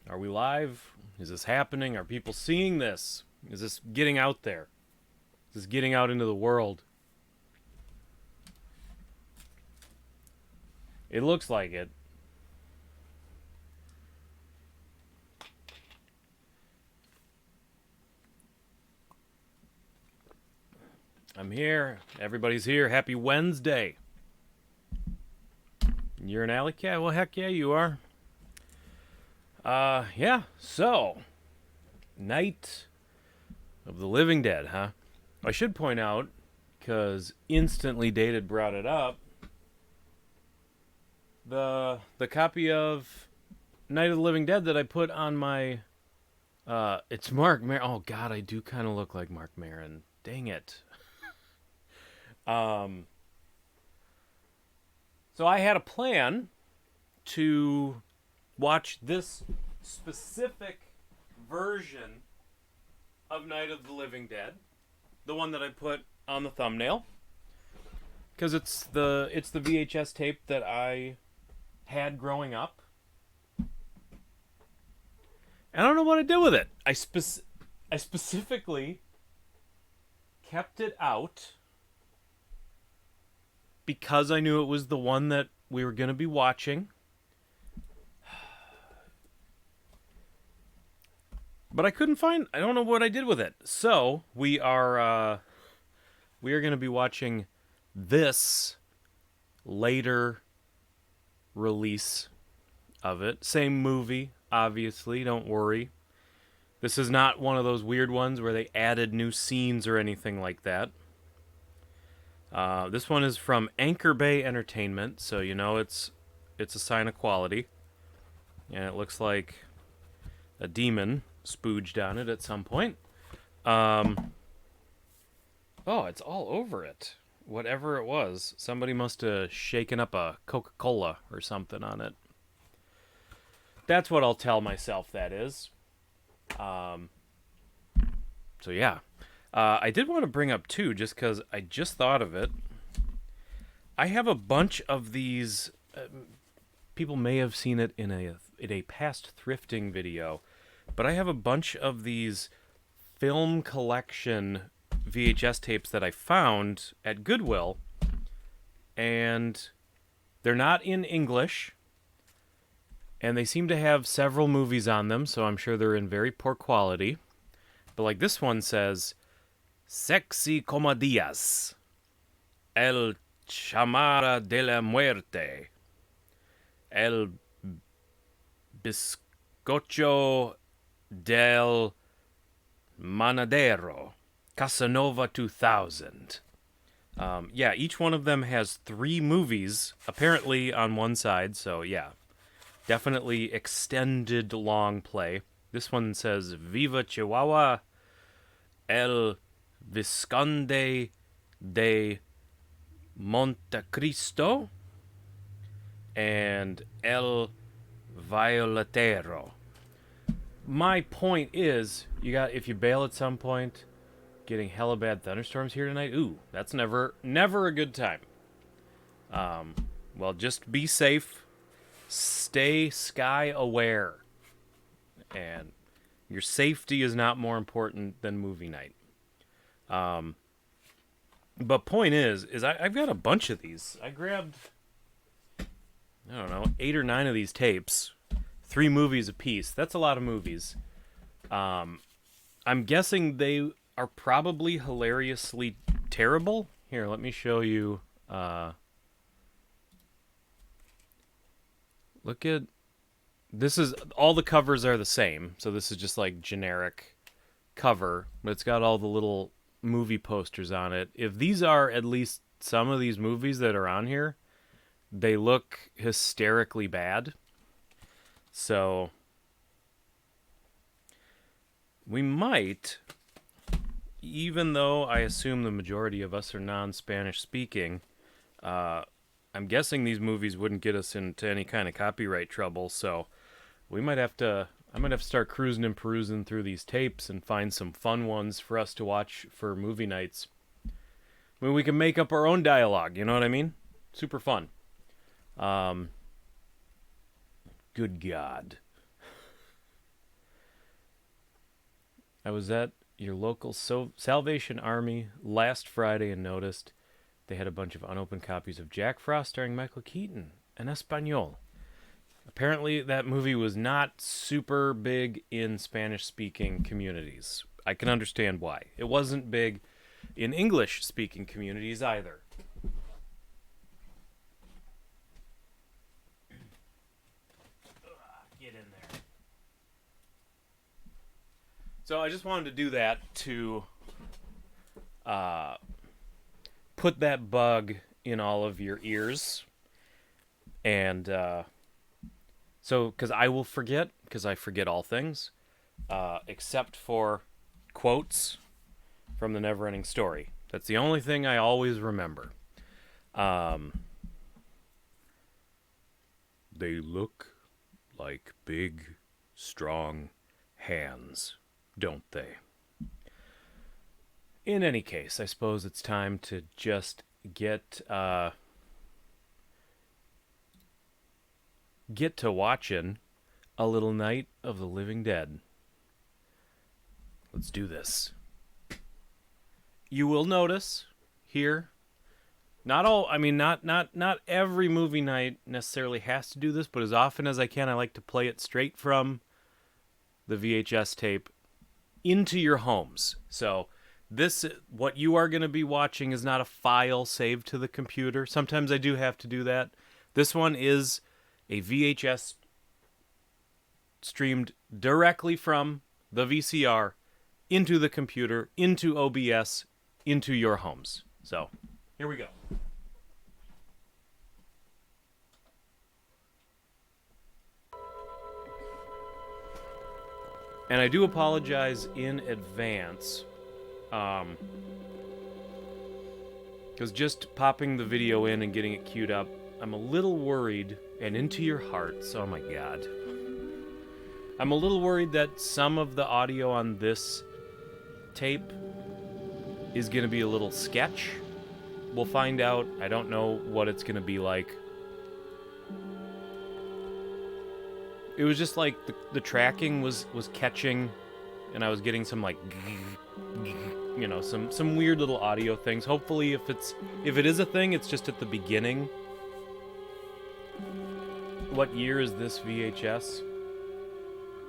Are we live? Is this happening? Are people seeing this? Is this getting out there? Is this getting out into the world? It looks like it. I'm here. Everybody's here. Happy Wednesday. You're an alley cat? Well, heck yeah, you are. Yeah. So, Night of the Living Dead, huh? I should point out, because Instantly Dated brought it up, the copy of Night of the Living Dead that I put on my it's Mark Maron. Oh god, I do kind of look like Mark Maron. Dang it. Um so I had a plan to watch this specific version of Night of the Living Dead, the one that I put on the thumbnail, because it's the VHS tape that I had growing up. I don't know what I did with it. I specifically kept it out because I knew it was the one that we were going to be watching. But I couldn't find. I don't know what I did with it. So we are going to be watching this later release of it. Same movie, obviously. Don't worry. This is not one of those weird ones where they added new scenes or anything like that. This one is from Anchor Bay Entertainment, so you know it's a sign of quality. And it looks like a demon spooged on it at some point. Oh, it's all over it. Whatever it was, somebody must have shaken up a Coca-Cola or something on it. That's what I'll tell myself that is. So yeah. I did want to bring up too, just because I just thought of it. I have a bunch of these. People may have seen it in a past thrifting video, but I have a bunch of these film collection VHS tapes that I found at Goodwill, and they're not in English, and they seem to have several movies on them, so I'm sure they're in very poor quality. But like this one says, Sexy Comedias, El Chamara de la Muerte, El Bizcocho del Manadero, Casanova 2000. Yeah, each one of them has 3 movies, apparently, on one side, so yeah. Definitely extended long play. This one says Viva Chihuahua, El Visconde de Montecristo, and El Violatero. My point is, if you bail at some point, getting hella bad thunderstorms here tonight. Ooh, that's never a good time. Well, just be safe. Stay sky aware. And your safety is not more important than movie night. But point is I've got a bunch of these. I grabbed, I don't know, 8 or 9 of these tapes. 3 movies apiece. That's a lot of movies. I'm guessing they are probably hilariously terrible. Here, let me show you. Look at this. Is all the covers are the same, so this is just like generic cover, but it's got all the little movie posters on it. If these are at least some of these movies that are on here, they look hysterically bad. So we might, even though I assume the majority of us are non-Spanish speaking, I'm guessing these movies wouldn't get us into any kind of copyright trouble, so I might have to start cruising and perusing through these tapes and find some fun ones for us to watch for movie nights. I mean, we can make up our own dialogue, you know what I mean? Super fun. Good God. I was at your local Salvation Army last Friday and noticed they had a bunch of unopened copies of Jack Frost starring Michael Keaton in Espanol. Apparently, that movie was not super big in Spanish-speaking communities. I can understand why. It wasn't big in English-speaking communities either. Get in there. So I just wanted to do that to put that bug in all of your ears. And so, because I will forget, because I forget all things, except for quotes from the Neverending Story. That's the only thing I always remember. They look like big, strong hands, don't they? In any case, I suppose it's time to just get to watching A Little Night of the Living Dead. Let's do this. You will notice here, not every movie night necessarily has to do this, but as often as I can, I like to play it straight from the VHS tape into your homes. So what you are going to be watching is not a file saved to the computer. Sometimes I do have to do that. This one is a VHS streamed directly from the VCR into the computer, into OBS, into your homes. So, here we go. And I do apologize in advance, because just popping the video in and getting it queued up, I'm a little worried, and into your hearts, oh my god. I'm a little worried that some of the audio on this tape is going to be a little sketch. We'll find out. I don't know what it's going to be like. It was just like the tracking was catching, and I was getting some like, some weird little audio things. Hopefully, if it is a thing, it's just at the beginning. What year is this VHS?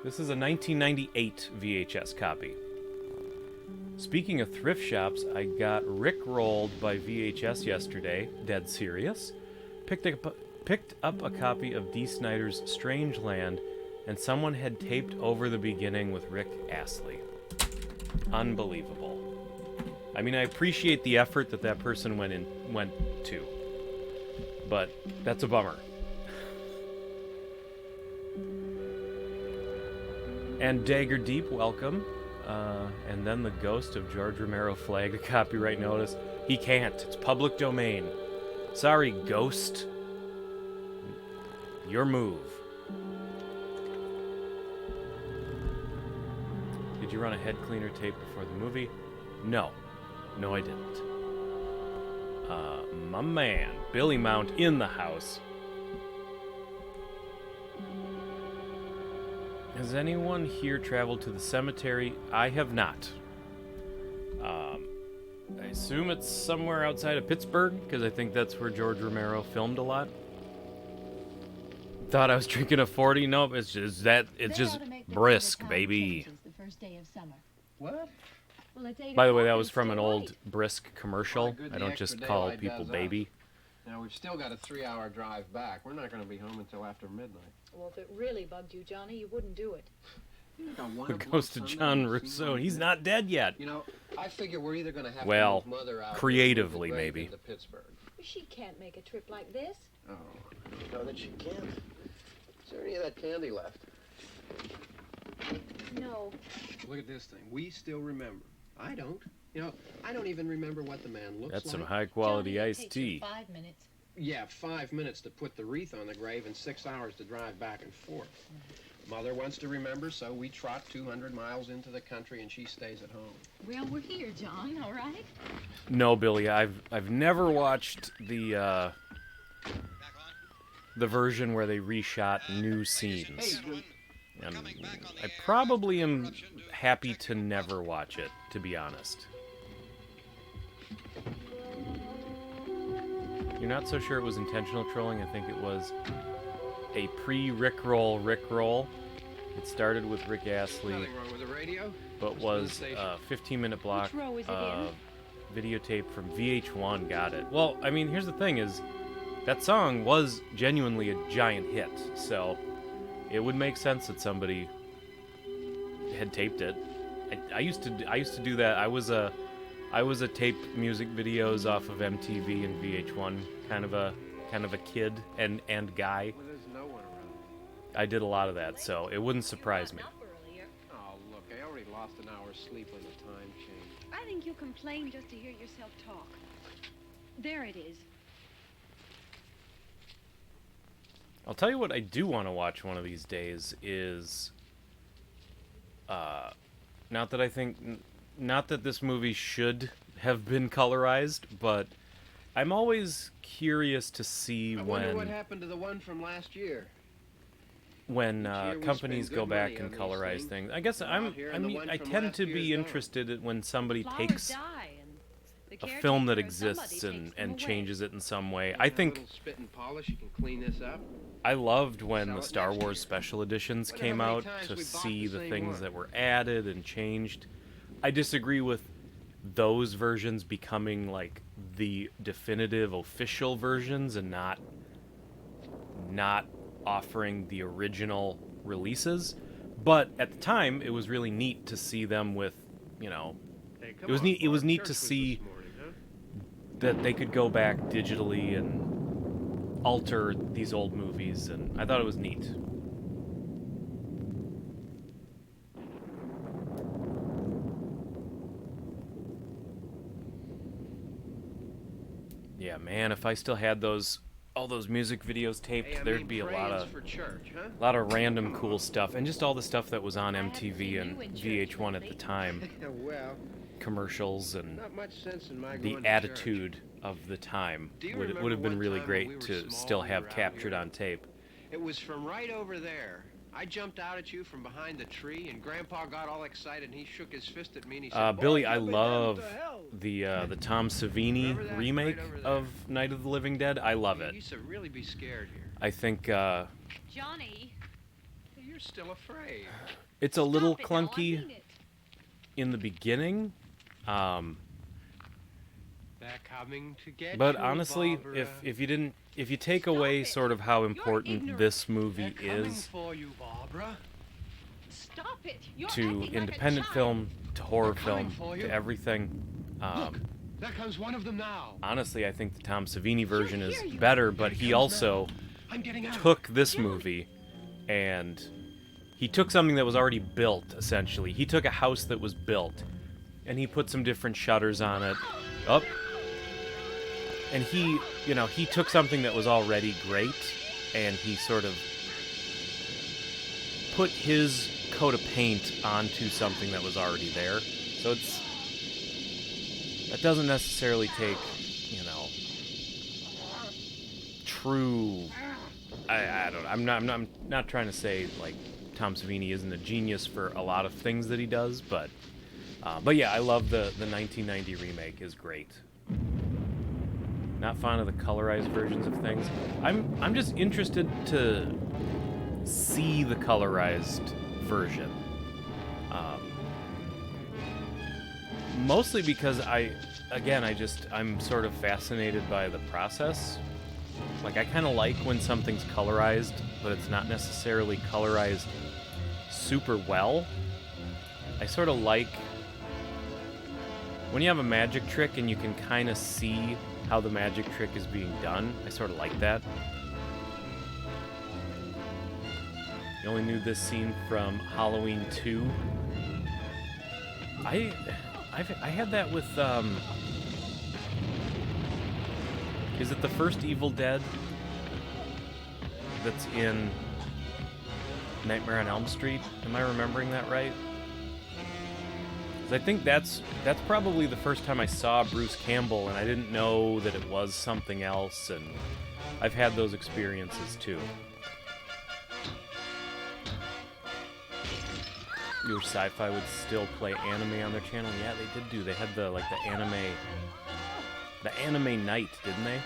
This is a 1998 VHS copy. Speaking of thrift shops, I got rickrolled by VHS yesterday, dead serious. Picked up a copy of Dee Snider's Strangeland, and someone had taped over the beginning with Rick Astley. Unbelievable. I mean, I appreciate the effort that person went to, but that's a bummer. And Dagger Deep, welcome. And then the ghost of George Romero flagged a copyright notice. He can't. It's public domain. Sorry, ghost. Your move. Did you run a head cleaner tape before the movie? No. No, I didn't. My man, Billy Mount in the house. Has anyone here traveled to the cemetery? I have not. I assume it's somewhere outside of Pittsburgh, because I think that's where George Romero filmed a lot. Thought I was drinking a 40. Nope, it's just brisk, baby. The first day of summer. What? Well, it's 8 By the way, that o'clock was and from stay an old late. brisk commercial. Well, good, I the don't extra just call daylight people does baby. Now, we've still got a 3-hour drive back. We're not going to be home until after midnight. Well, if it really bugged you, Johnny, you wouldn't do it. You think I want The to blow ghost of Sunday John and see Rousseau. my He's kid? not dead yet. You know, I figure we're either going to have Well, to move Mother out creatively, or move the grave maybe. into Pittsburgh. She can't make a trip like this. Oh, no, that she can't. Is there any of that candy left? No. Look at this thing. We still remember. I don't. You know, I don't even remember what the man looks That's like. some high quality Johnny, it iced takes you tea. 5 minutes. Yeah, 5 minutes to put the wreath on the grave and 6 hours to drive back and forth. Mother wants to remember, so we trot 200 miles into the country and she stays at home. Well, we're here, John, all right? No, Billy, I've never watched the version where they reshot new scenes. Hey, I probably am happy to never watch it, to be honest. You're not so sure it was intentional trolling? I think it was a pre-Rickroll. It started with Rick Astley, Nothing wrong with the radio. but was a 15-minute block Which row is it in? videotape from VH1. Got it. Well, I mean, here's the thing: is that song was genuinely a giant hit, so it would make sense that somebody had taped it. I used to do that. I was a tape music videos off of MTV and VH1 kind of a kid and guy. Well, there's no one around. I did a lot of that, so it wouldn't surprise me. Oh, look, I already lost an hour's sleep when the time changed. I think you complain just to hear yourself talk. There it is. I'll tell you what I do want to watch one of these days is not that this movie should have been colorized, but I'm always curious to see I wonder what happened to the one from last year. when Each year we companies spend go good back money and on these colorize things. things. I guess They're I out here, and the one from tend last to year's be gone. interested in when somebody Flowers takes die and the a film that caretaker or somebody exists takes and them away. changes it in some way. You I got a think little spit and polish. You can clean this up. I loved when Sell the it Star next Wars year. special editions Wonder came how many out times to we bought see the the same things one. that were added and changed. I disagree with those versions becoming like the definitive official versions and not offering the original releases. But at the time, it was really neat to see them with, you know, Hey, It was neat- it was neat to Church see- this morning, huh? that they could go back digitally and alter these old movies, and I thought it was neat. Yeah, man, if I still had all those music videos taped, Hey, I there'd mean, be a praying's lot for church, huh? of random cool stuff, and just all the stuff that was on I haven't MTV seen and you in church VH1 at the lately. time, Well, commercials and not much sense in my the going to attitude of the time Do you would remember have been one really time when we great were to small, still we have were out captured here? on tape. church. It was from right over there. I jumped out at you from behind the tree, and Grandpa got all excited, and he shook his fist at me, and he said, Billy, "Boy, I you've been down love to hell." the Tom Savini Remember that? remake Right over there. of Night of the Living Dead. I love You it. used to really be scared here. I think Johnny. You're still afraid. it's a little Stop it now, I clunky mean it. in the beginning, They're coming to get but you, honestly, Barbara. if you take Stop away it. sort of how You're important ignorant. this movie They're coming is for you, Barbara. Stop it. You're to acting like a independent child. film, to horror They're coming film, for to you. everything. Look, there comes one of them now. Honestly, I think the Tom Savini version is here, you- better, but Here he he comes also I'm getting out. took this movie and he took something that was already built, essentially. He took a house that was built and he put some different shutters on it. Up. And he took something that was already great and he sort of put his coat of paint onto something that was already there. So that doesn't necessarily take, true. I don't know. I'm not trying to say like Tom Savini isn't a genius for a lot of things that he does, but yeah, I love the 1990 remake is great. Not fond of the colorized versions of things. I'm just interested to see the colorized version. Mostly because I'm sort of fascinated by the process. Like, I kind of like when something's colorized, but it's not necessarily colorized super well. I sort of like when you have a magic trick and you can kind of see how the magic trick is being done. I sort of like that. You only knew this scene from Halloween 2. I had that with is it the first Evil Dead that's in Nightmare on Elm Street? Am I remembering that right? 'Cause I think that's probably the first time I saw Bruce Campbell and I didn't know that it was something else, and I've had those experiences too. Your Sci-Fi would still play anime on their channel. Yeah, they did do. They had the anime night, didn't they?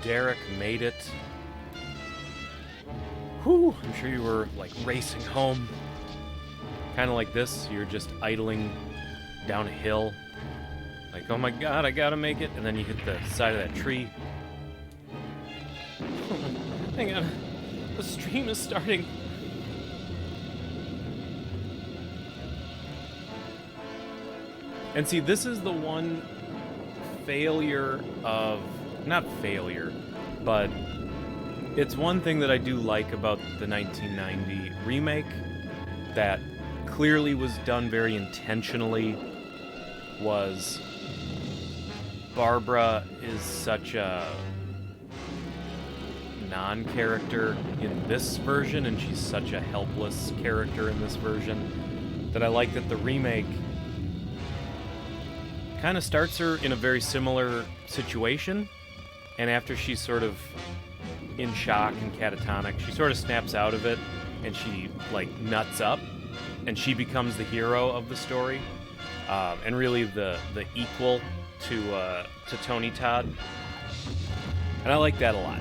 Derek made it. Whew, I'm sure you were like racing home. Kind of like this, you're just idling down a hill. Like, oh my god, I gotta make it. And then you hit the side of that tree. Hang on, the stream is starting. And see, this is the one failure of, not failure, but it's one thing that I do like about the 1990 remake that clearly was done very intentionally, was Barbara is such a non-character in this version, and she's such a helpless character in this version, that I like that the remake kind of starts her in a very similar situation, and after she's sort of in shock and catatonic, she sort of snaps out of it, and she like nuts up, and she becomes the hero of the story, and really the equal to Tony Todd, and I like that a lot.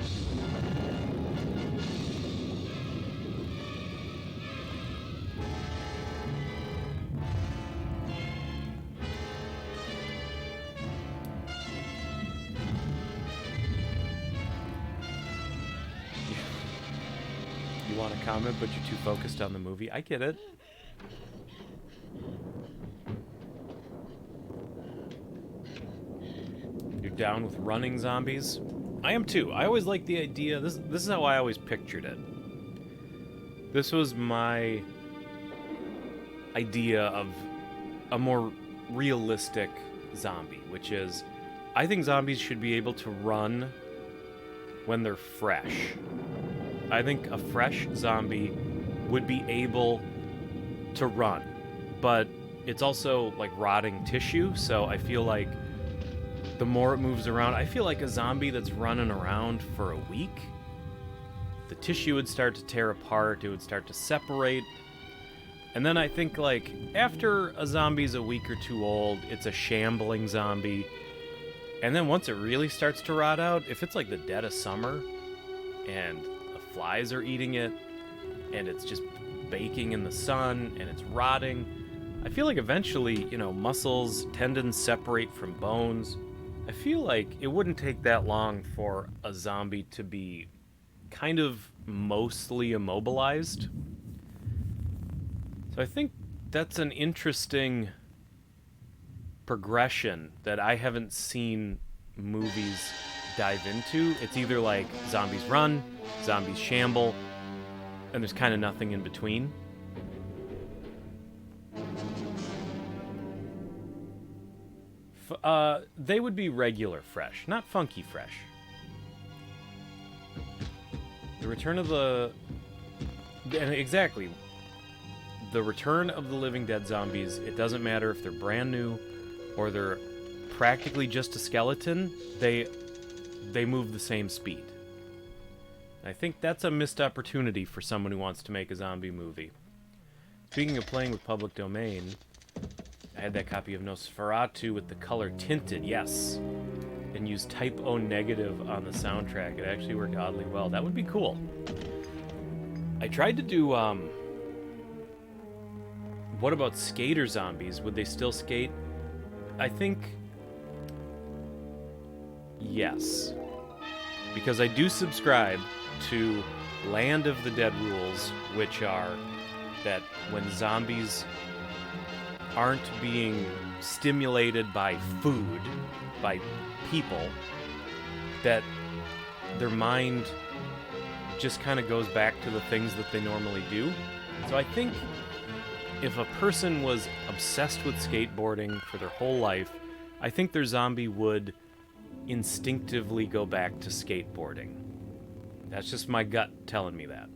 You want to comment, but you're too focused on the movie. I get it. You're down with running zombies? I am too. I always like the idea. This is how I always pictured it. This was my idea of a more realistic zombie, which is, I think zombies should be able to run when they're fresh. I think a fresh zombie would be able to run, but it's also like rotting tissue, so I feel like the more it moves around, I feel like a zombie that's running around for a week, the tissue would start to tear apart, it would start to separate, and then I think like after a zombie's a week or two old, it's a shambling zombie, and then once it really starts to rot out, if it's like the dead of summer and flies are eating it, and it's just baking in the sun, and it's rotting, I feel like eventually, muscles, tendons separate from bones. I feel like it wouldn't take that long for a zombie to be kind of mostly immobilized. So I think that's an interesting progression that I haven't seen movies dive into. It's either like zombies run, zombies shamble, and there's kind of nothing in between. They would be regular fresh, not funky fresh. The Return of the... Exactly. The Return of the Living Dead zombies, it doesn't matter if they're brand new or they're practically just a skeleton, they move the same speed. I think that's a missed opportunity for someone who wants to make a zombie movie. Speaking of playing with public domain, I had that copy of Nosferatu with the color tinted, yes, and used Type O negative on the soundtrack. It actually worked oddly well. That would be cool. I tried to do, what about skater zombies? Would they still skate? I think yes. Because I do subscribe to Land of the Dead rules, which are that when zombies aren't being stimulated by food, by people, that their mind just kind of goes back to the things that they normally do. So I think if a person was obsessed with skateboarding for their whole life, I think their zombie would instinctively go back to skateboarding. That's just my gut telling me that.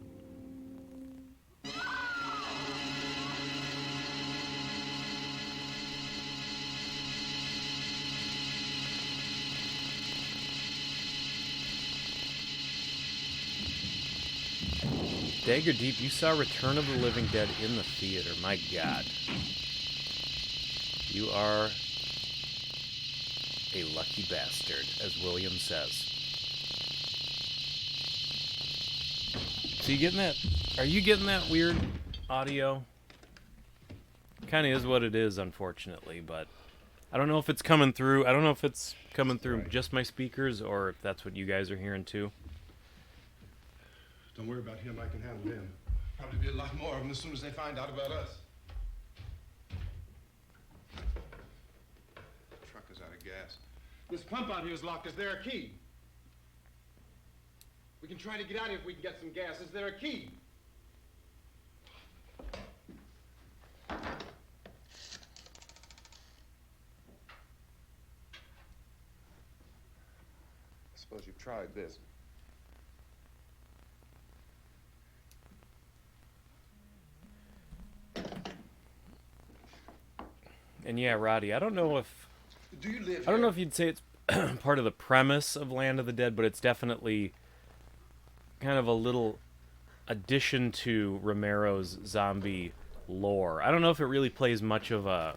Stagger Deep, you saw Return of the Living Dead in the theater. My God. You are a lucky bastard, as William says. So you getting that? Are you getting that weird audio? Kind of is what it is, unfortunately, but I don't know if it's coming through. I don't know if it's coming through just my speakers or if that's what you guys are hearing too. Don't worry about him. I can handle him. Probably be a lot more of them as soon as they find out about us. The truck is out of gas. This pump out here is locked. Is there a key? We can try to get out of here if we can get some gas. Is there a key? I suppose you've tried this. And yeah, Roddy, I don't know if Do you live I don't here? know if you'd say it's part of the premise of Land of the Dead, but it's definitely kind of a little addition to Romero's zombie lore. I don't know if it really plays much of a...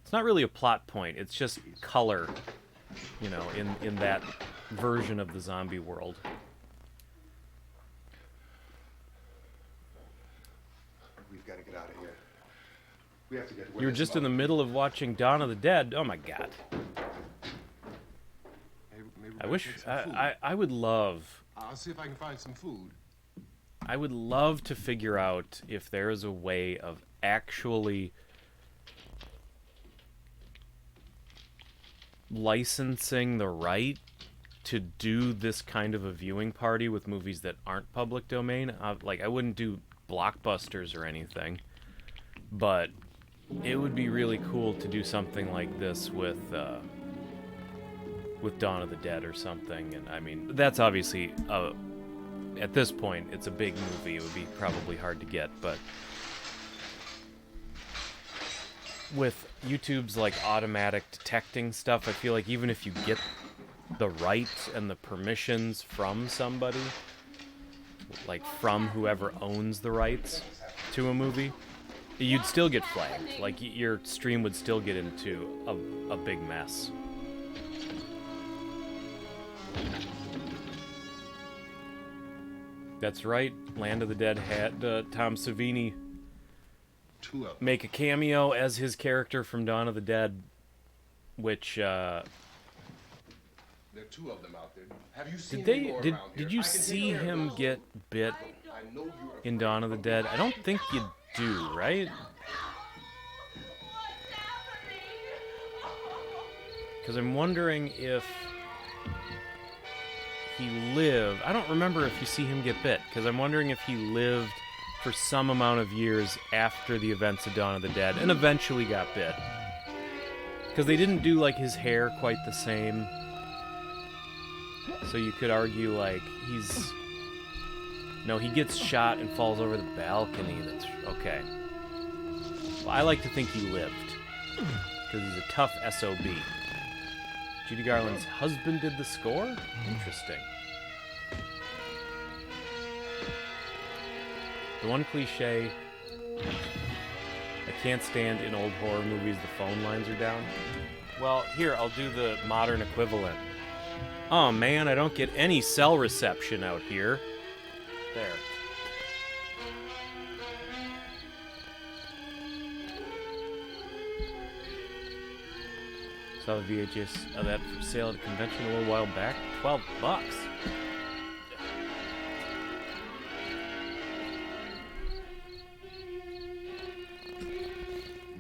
It's not really a plot point. It's just color, you know, in that version of the zombie world. We've got to get out of here. We have to get away. You were just in the middle of watching Dawn of the Dead. Oh my God. Maybe I we'll wish... take some food. I would love... I'll see if I can find some food. I would love to figure out if there is a way of actually licensing the right to do this kind of a viewing party with movies that aren't public domain. Like, I wouldn't do blockbusters or anything, but it would be really cool to do something like this with Dawn of the Dead or something. And I mean, that's obviously at this point, it's a big movie. It would be probably hard to get, but with YouTube's like automatic detecting stuff, I feel like even if you get the rights and the permissions from somebody, like from whoever owns the rights to a movie, you'd still get flagged. Like, your stream would still get into a big mess. That's right. Land of the Dead had Tom Savini Two of them. make a cameo as his character from Dawn of the Dead, which There are two of them out there. Have you seen did them they go did around did here? you I can take see care of him those. get bit I know you're in Dawn of the Dead? I don't think you do, right? Because I'm wondering if he lived. I don't remember if you see him get bit, because I'm wondering if he lived for some amount of years after the events of Dawn of the Dead and eventually got bit. Because they didn't do like his hair quite the same. So you could argue like he's... No, he gets shot and falls over the balcony. That's okay. Well, I like to think he lived, because he's a tough SOB. Judy Garland's husband did the score? Interesting. The one cliche I can't stand in old horror movies, the phone lines are down. Well, here, I'll do the modern equivalent. Oh man, I don't get any cell reception out here. There. Saw the VHS of that for sale at a convention a little while back. $12.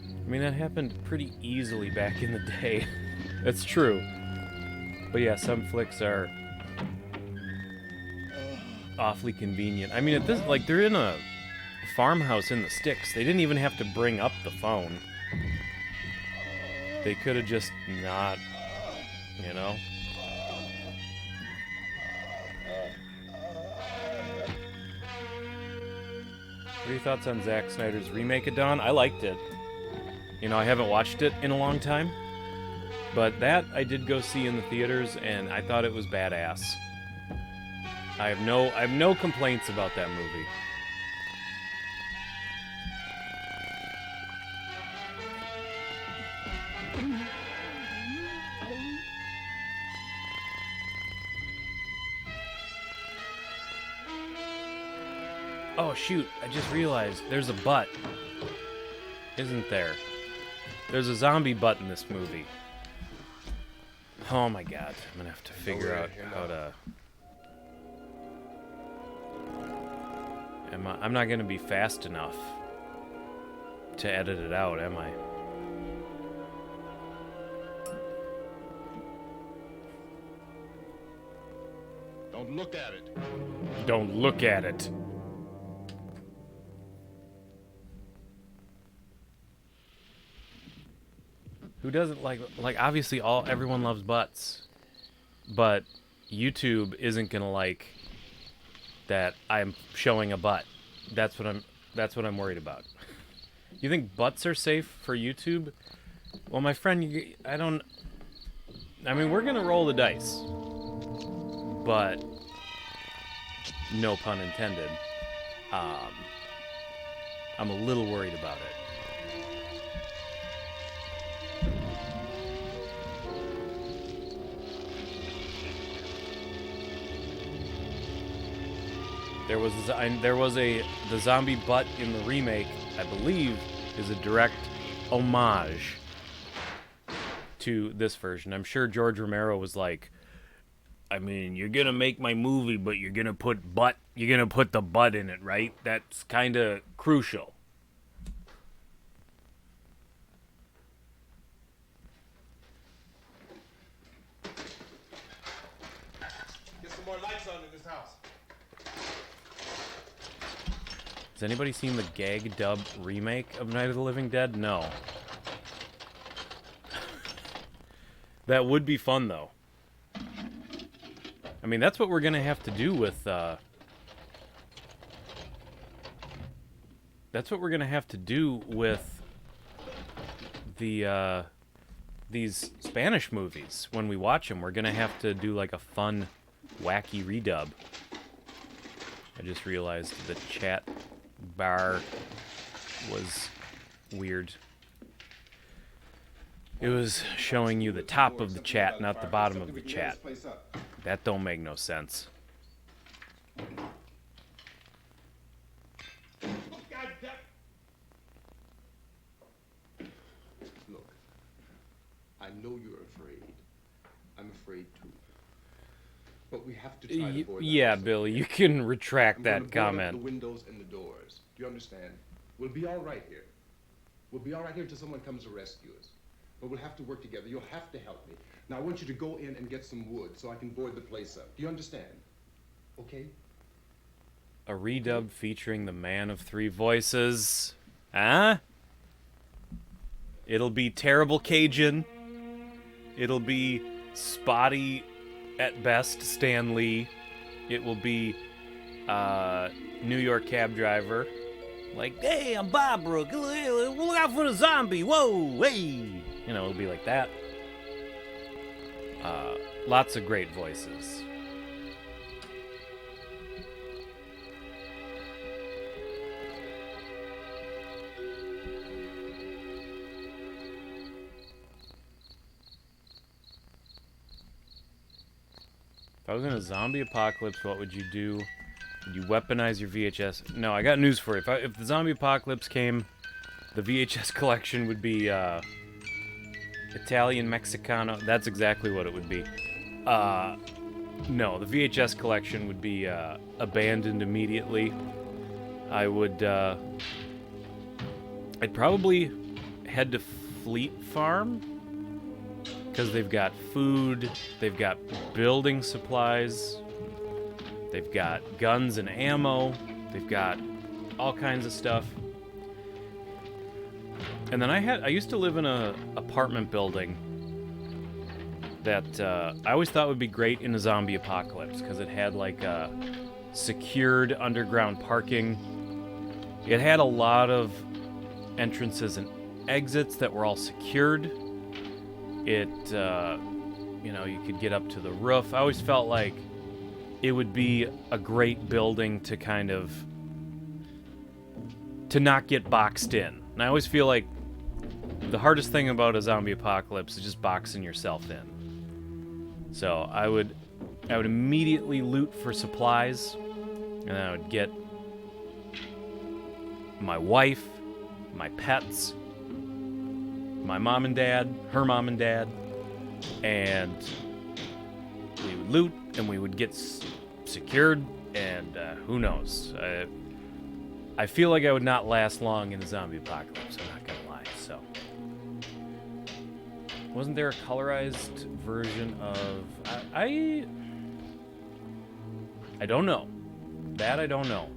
I mean, that happened pretty easily back in the day. That's true. But yeah, some flicks are awfully convenient. I mean, at this, like, they're in a farmhouse in the sticks. They didn't even have to bring up the phone. They could have just not, you know? What are your thoughts on Zack Snyder's remake of Dawn? I liked it. You know, I haven't watched it in a long time. But that I did go see in the theaters, and I thought it was badass. I have no complaints about that movie. Oh, shoot. I just realized there's a butt. Isn't there? There's a zombie butt in this movie. Oh my god. I'm gonna have to figure out how to... I'm not gonna be fast enough to edit it out, am I? Don't look at it. Don't look at it. Who doesn't like obviously everyone loves butts. But YouTube isn't going to like that I'm showing a butt. That's what I'm worried about. You think butts are safe for YouTube? Well, my friend, I mean, we're going to roll the dice. But no pun intended. I'm a little worried about it. The zombie butt in the remake, I believe, is a direct homage to this version. I'm sure George Romero was like, I mean, you're gonna make my movie, but you're gonna put the butt in it, right? That's kind of crucial. Get some more lights on in this house. Has anybody seen the gag dub remake of Night of the Living Dead? No. That would be fun, though. I mean, that's what we're gonna have to do with, that's what we're gonna have to do with the, these Spanish movies. When we watch them, we're gonna have to do, like, a fun, wacky redub. I just realized the chat bar was weird. It was showing you the top of the chat, not the bottom of the chat. That don't make no sense. Look, I know you're afraid. I'm afraid too. But we have to try to avoid that. Yeah, Billy, you can retract that comment. The windows and the doors. Do you understand? We'll be all right here. We'll be all right here until someone comes to rescue us. But we'll have to work together. You'll have to help me. Now, I want you to go in and get some wood so I can board the place up. Do you understand? Okay? A redub featuring the man of three voices. Huh? It'll be terrible Cajun. It'll be spotty at best Stan Lee. It will be New York cab driver. Like, hey, I'm Bob Brook. Look out for the zombie. Whoa, hey. You know, it'll be like that. Lots of great voices. If I was in a zombie apocalypse, what would you do? Would you weaponize your VHS? No, I got news for you. If the zombie apocalypse came, the VHS collection would be Italian Mexicano. That's exactly what it would be. No, the VHS collection would be abandoned immediately. I'd probably head to Fleet Farm, because they've got food, they've got building supplies, they've got guns and ammo, they've got all kinds of stuff. And then I used to live in a apartment building that I always thought would be great in a zombie apocalypse, because it had like a secured underground parking. It had a lot of entrances and exits that were all secured. It, you know, you could get up to the roof. I always felt like it would be a great building to kind of, to not get boxed in. And I always feel like the hardest thing about a zombie apocalypse is just boxing yourself in. So I would immediately loot for supplies, and then I would get my wife, my pets, my mom and dad, her mom and dad, and we would loot and we would get secured, and who knows. I feel like I would not last long in a zombie apocalypse, I'm not gonna lie, so. Wasn't there a colorized version of... I don't know. That I don't know.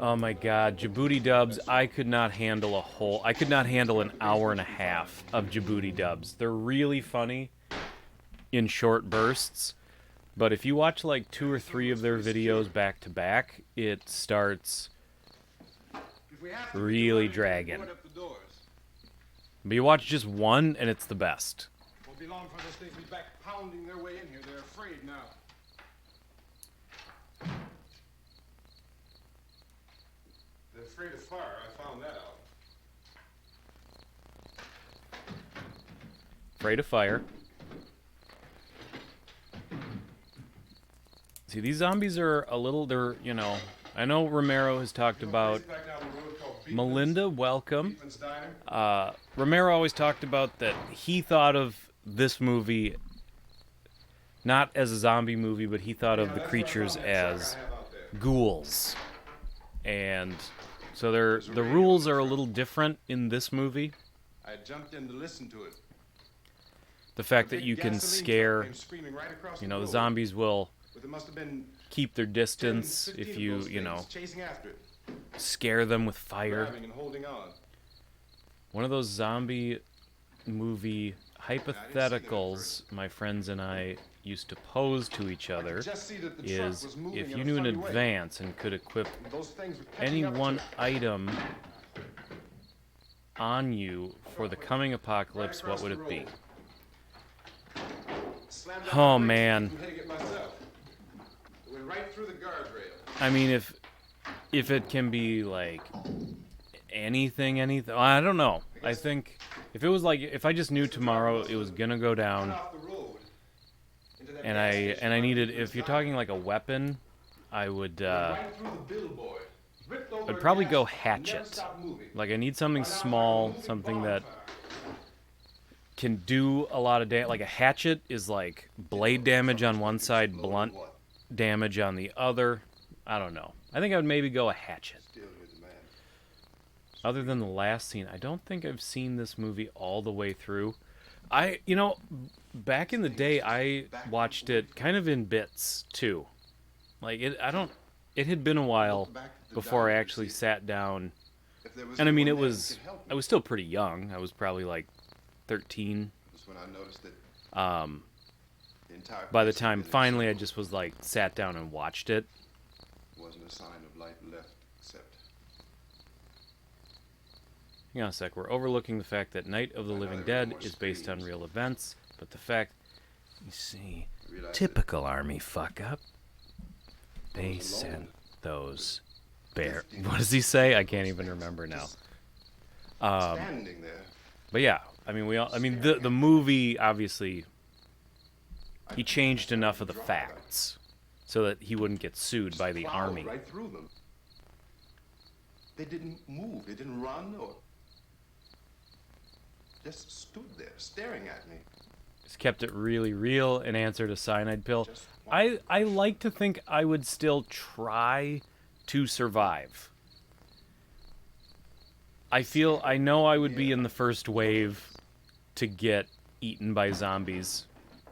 Oh my god, Djibouti dubs, I could not handle an hour and a half of Djibouti dubs. They're really funny in short bursts, but if you watch like 2 or 3 of their videos back to back, it starts really dragging. But you watch just one and it's the best. Won't be long for those things be back pounding their way in here. They're afraid now. They're afraid of fire. I found that out. Afraid of fire. See, these zombies are a little, they're, you know, I know Romero has talked about Melinda, welcome. Romero always talked about that he thought of this movie not as a zombie movie, but he thought of the creatures as ghouls. And so the rules are a little different in this movie. I jumped in to listen to it. The fact that you can scare, you know, the zombies will keep their distance if you, you know, scare them with fire. One of those zombie movie hypotheticals my friends and I used to pose to each other is if you knew in advance and could equip any one item on you for the coming apocalypse, what would it be? Oh man. I mean, if it can be like anything, I don't know. I think if it was like, if I just knew tomorrow it was gonna go down, and I needed, if you're talking like a weapon, I would I'd probably go hatchet. Like I need something small, something that can do a lot of damage. Like a hatchet is like blade damage on one side, blunt damage on the other. I don't know. I think I would maybe go a hatchet. Other than the last scene, I don't think I've seen this movie all the way through. You know, back in the day, I watched it kind of in bits too. Like it had been a while before I actually sat down. And I mean, I was still pretty young. I was probably like 13. By the time finally I just was like sat down and watched it. Wasn't a sign of life left except. Hang on a sec, we're overlooking the fact that Night of the Living Dead is based on real events, but the fact, you see, typical Army fuck up. They sent those bear. What does he say? I can't even remember now. Standing there. But yeah, I mean the movie obviously he changed enough of the facts so that he wouldn't get sued by the army. Right through them. They didn't move. They didn't run or just stood there staring at me. Just kept it really real and answered a cyanide pill. I like to think I would still try to survive. I know I would be in the first wave to get eaten by zombies,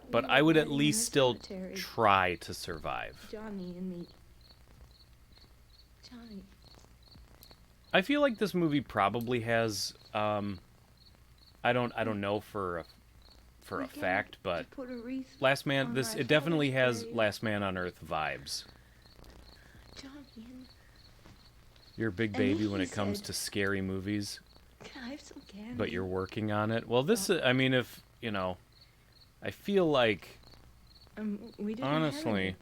but I would at least still try to survive. Johnny and me. Johnny. I feel like this movie probably has I don't know for a fact, but Last Man, it definitely has Last Man on Earth vibes. Johnny. You're a big baby when it comes to scary movies. Can I have some candy? But you're working on it. Well, this, I mean, if, you know, I feel like, we didn't honestly,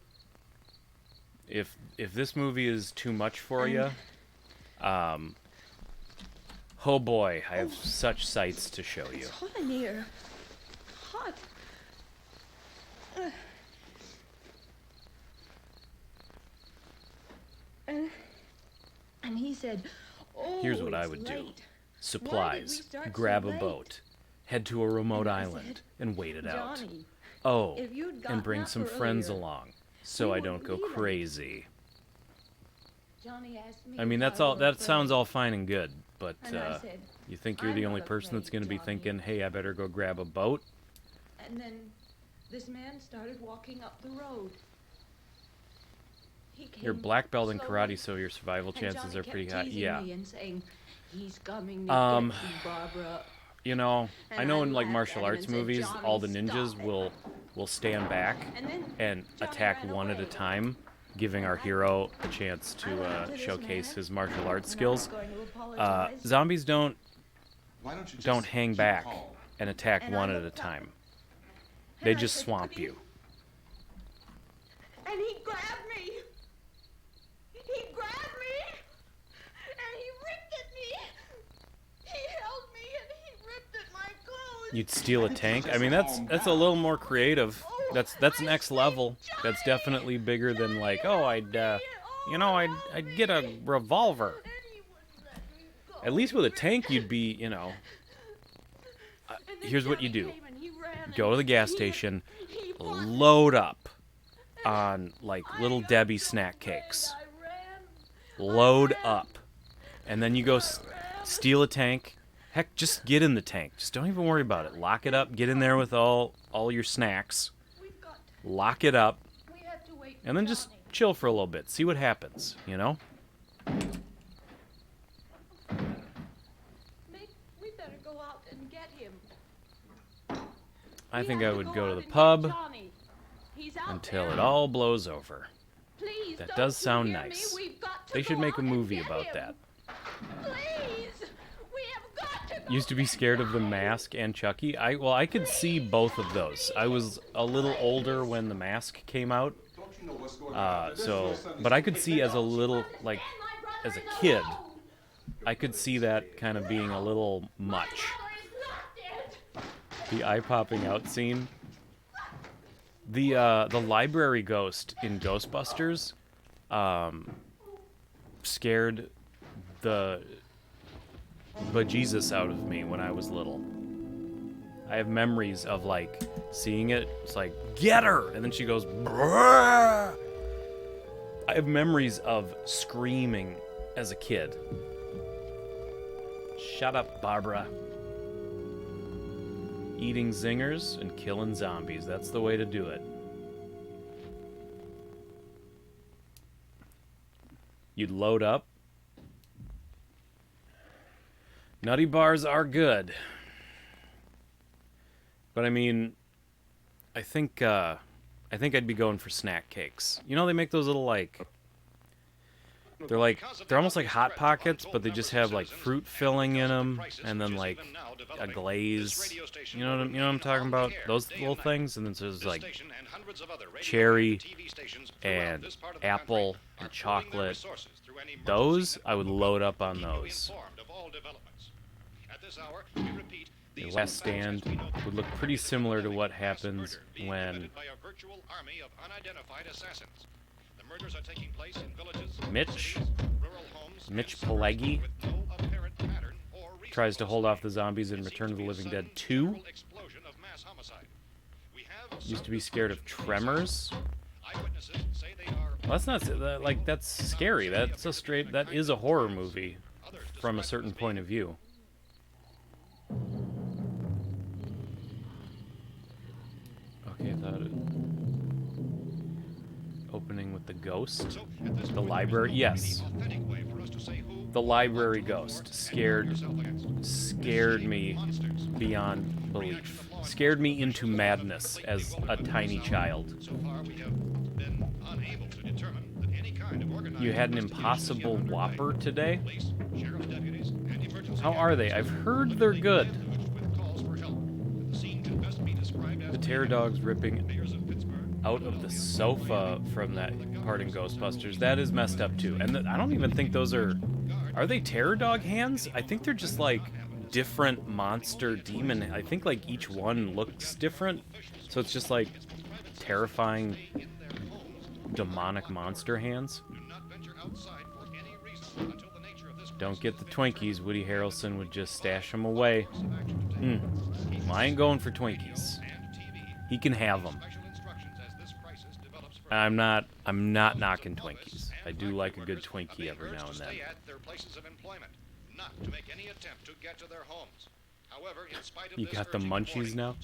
if this movie is too much for you, oh boy, I have such sights to show you. It's hot in here. hot. And he said, "Oh, Here's what I it's would do. late. Supplies. start so Grab a late?" boat. Head to a remote And I island said, and wait it out. Johnny, Oh, if you'd and gotten bring up some friends earlier, along so we I don't go wouldn't be late." crazy. Johnny asked me I mean, if that's I all. were That sounds afraid. all fine and good, but And I said, you think you're "I'm the only not person that's afraid, going to be Johnny." thinking, "Hey, I better go grab a boat"? And then this man started walking up the road. He You're came black belt in slowly, karate, so your survival and chances Johnny are pretty kept high. teasing Yeah. me and saying, "He's coming to Um, get you, Barbara." You know, I And know I in like laughed martial at him arts and said, movies, "Johnny, all the ninjas stop it." will stand back And then and Johnny attack ran one at a away. time, giving our hero a chance I went up to to this showcase man, his martial arts and I was skills. going to apologize. Zombies don't Why don't you just don't hang keep back calm? and attack And one I at a looked up, time. and They I just said, swamp "Please." you. And he grabbed me. He grabbed me. And he ripped at me. He held me and he ripped at my clothes. You'd steal a tank. I mean, that's a little more creative. That's next level. That's definitely bigger than like, oh, I'd get a revolver. And he wouldn't let me go. At least with a tank, you'd be, you know. And then Here's what you Johnny do. came and he ran Go and to the gas he- station, he wanted- load up on like I little got Debbie so snack afraid, cakes. I ran. Load ran. up, and then you go steal a tank. Heck, just get in the tank. Just don't even worry about it. Lock it up. Get in there with all your snacks. We've got. Lock it up, We have to wait. for and then just Johnny. chill for a little bit. See what happens. You know. We better go out and get him. I We think have I would go go out to the and get pub Johnny. He's out until there. it all blows over. Please, That don't does you sound hear me? nice. We've got to They should go make a out and movie get about him. that. Please, we have got to go Used to be get scared of the Johnny. Mask and Chucky. I could see both of those. I was a little older when the Mask came out, Don't you know what's going on? This is so your Sunday but I school. could see as a little like as a kid, I could see that kind of being a little much. The eye popping out scene. The library ghost in Ghostbusters scared the bejesus out of me when I was little. I have memories of like seeing it. It's like, get her, and then she goes, "Brrr." I have memories of screaming as a kid. Shut up, Barbara. Eating zingers and killing zombies. That's the way to do it. You'd load up. Nutty bars are good. But I mean, I think I'd be going for snack cakes. You know, they make those little like they're almost like Hot Pockets, but they just have like fruit filling in them and then like a glaze. You know what I'm talking about? Those little things, and then there's like cherry and apple and chocolate. Those, I would load up on those. The West Stand would look pretty similar to what happens when Mitch Pileggi tries to hold off the zombies in Return of the Living Dead 2. Used to be scared of tremors. Well, that's not like that's scary. That is a horror movie from a certain point of view. Okay, I thought it. Opening with the ghost. The library, yes. The library ghost scared me beyond belief. Scared me into madness as a tiny child. You had an Impossible Whopper today? How are they? I've heard they're good. The terror dogs ripping out of the sofa from that part in Ghostbusters. That is messed up too. And I don't even think those are they terror dog hands? I think they're just like different monster demon. I think like each one looks different, so it's just like terrifying demonic monster hands. Don't get the Twinkies. Woody Harrelson would just stash them away. Well, I ain't going for Twinkies. He can have them. I'm not knocking Twinkies. I do like a good Twinkie every now and then. You got the munchies now?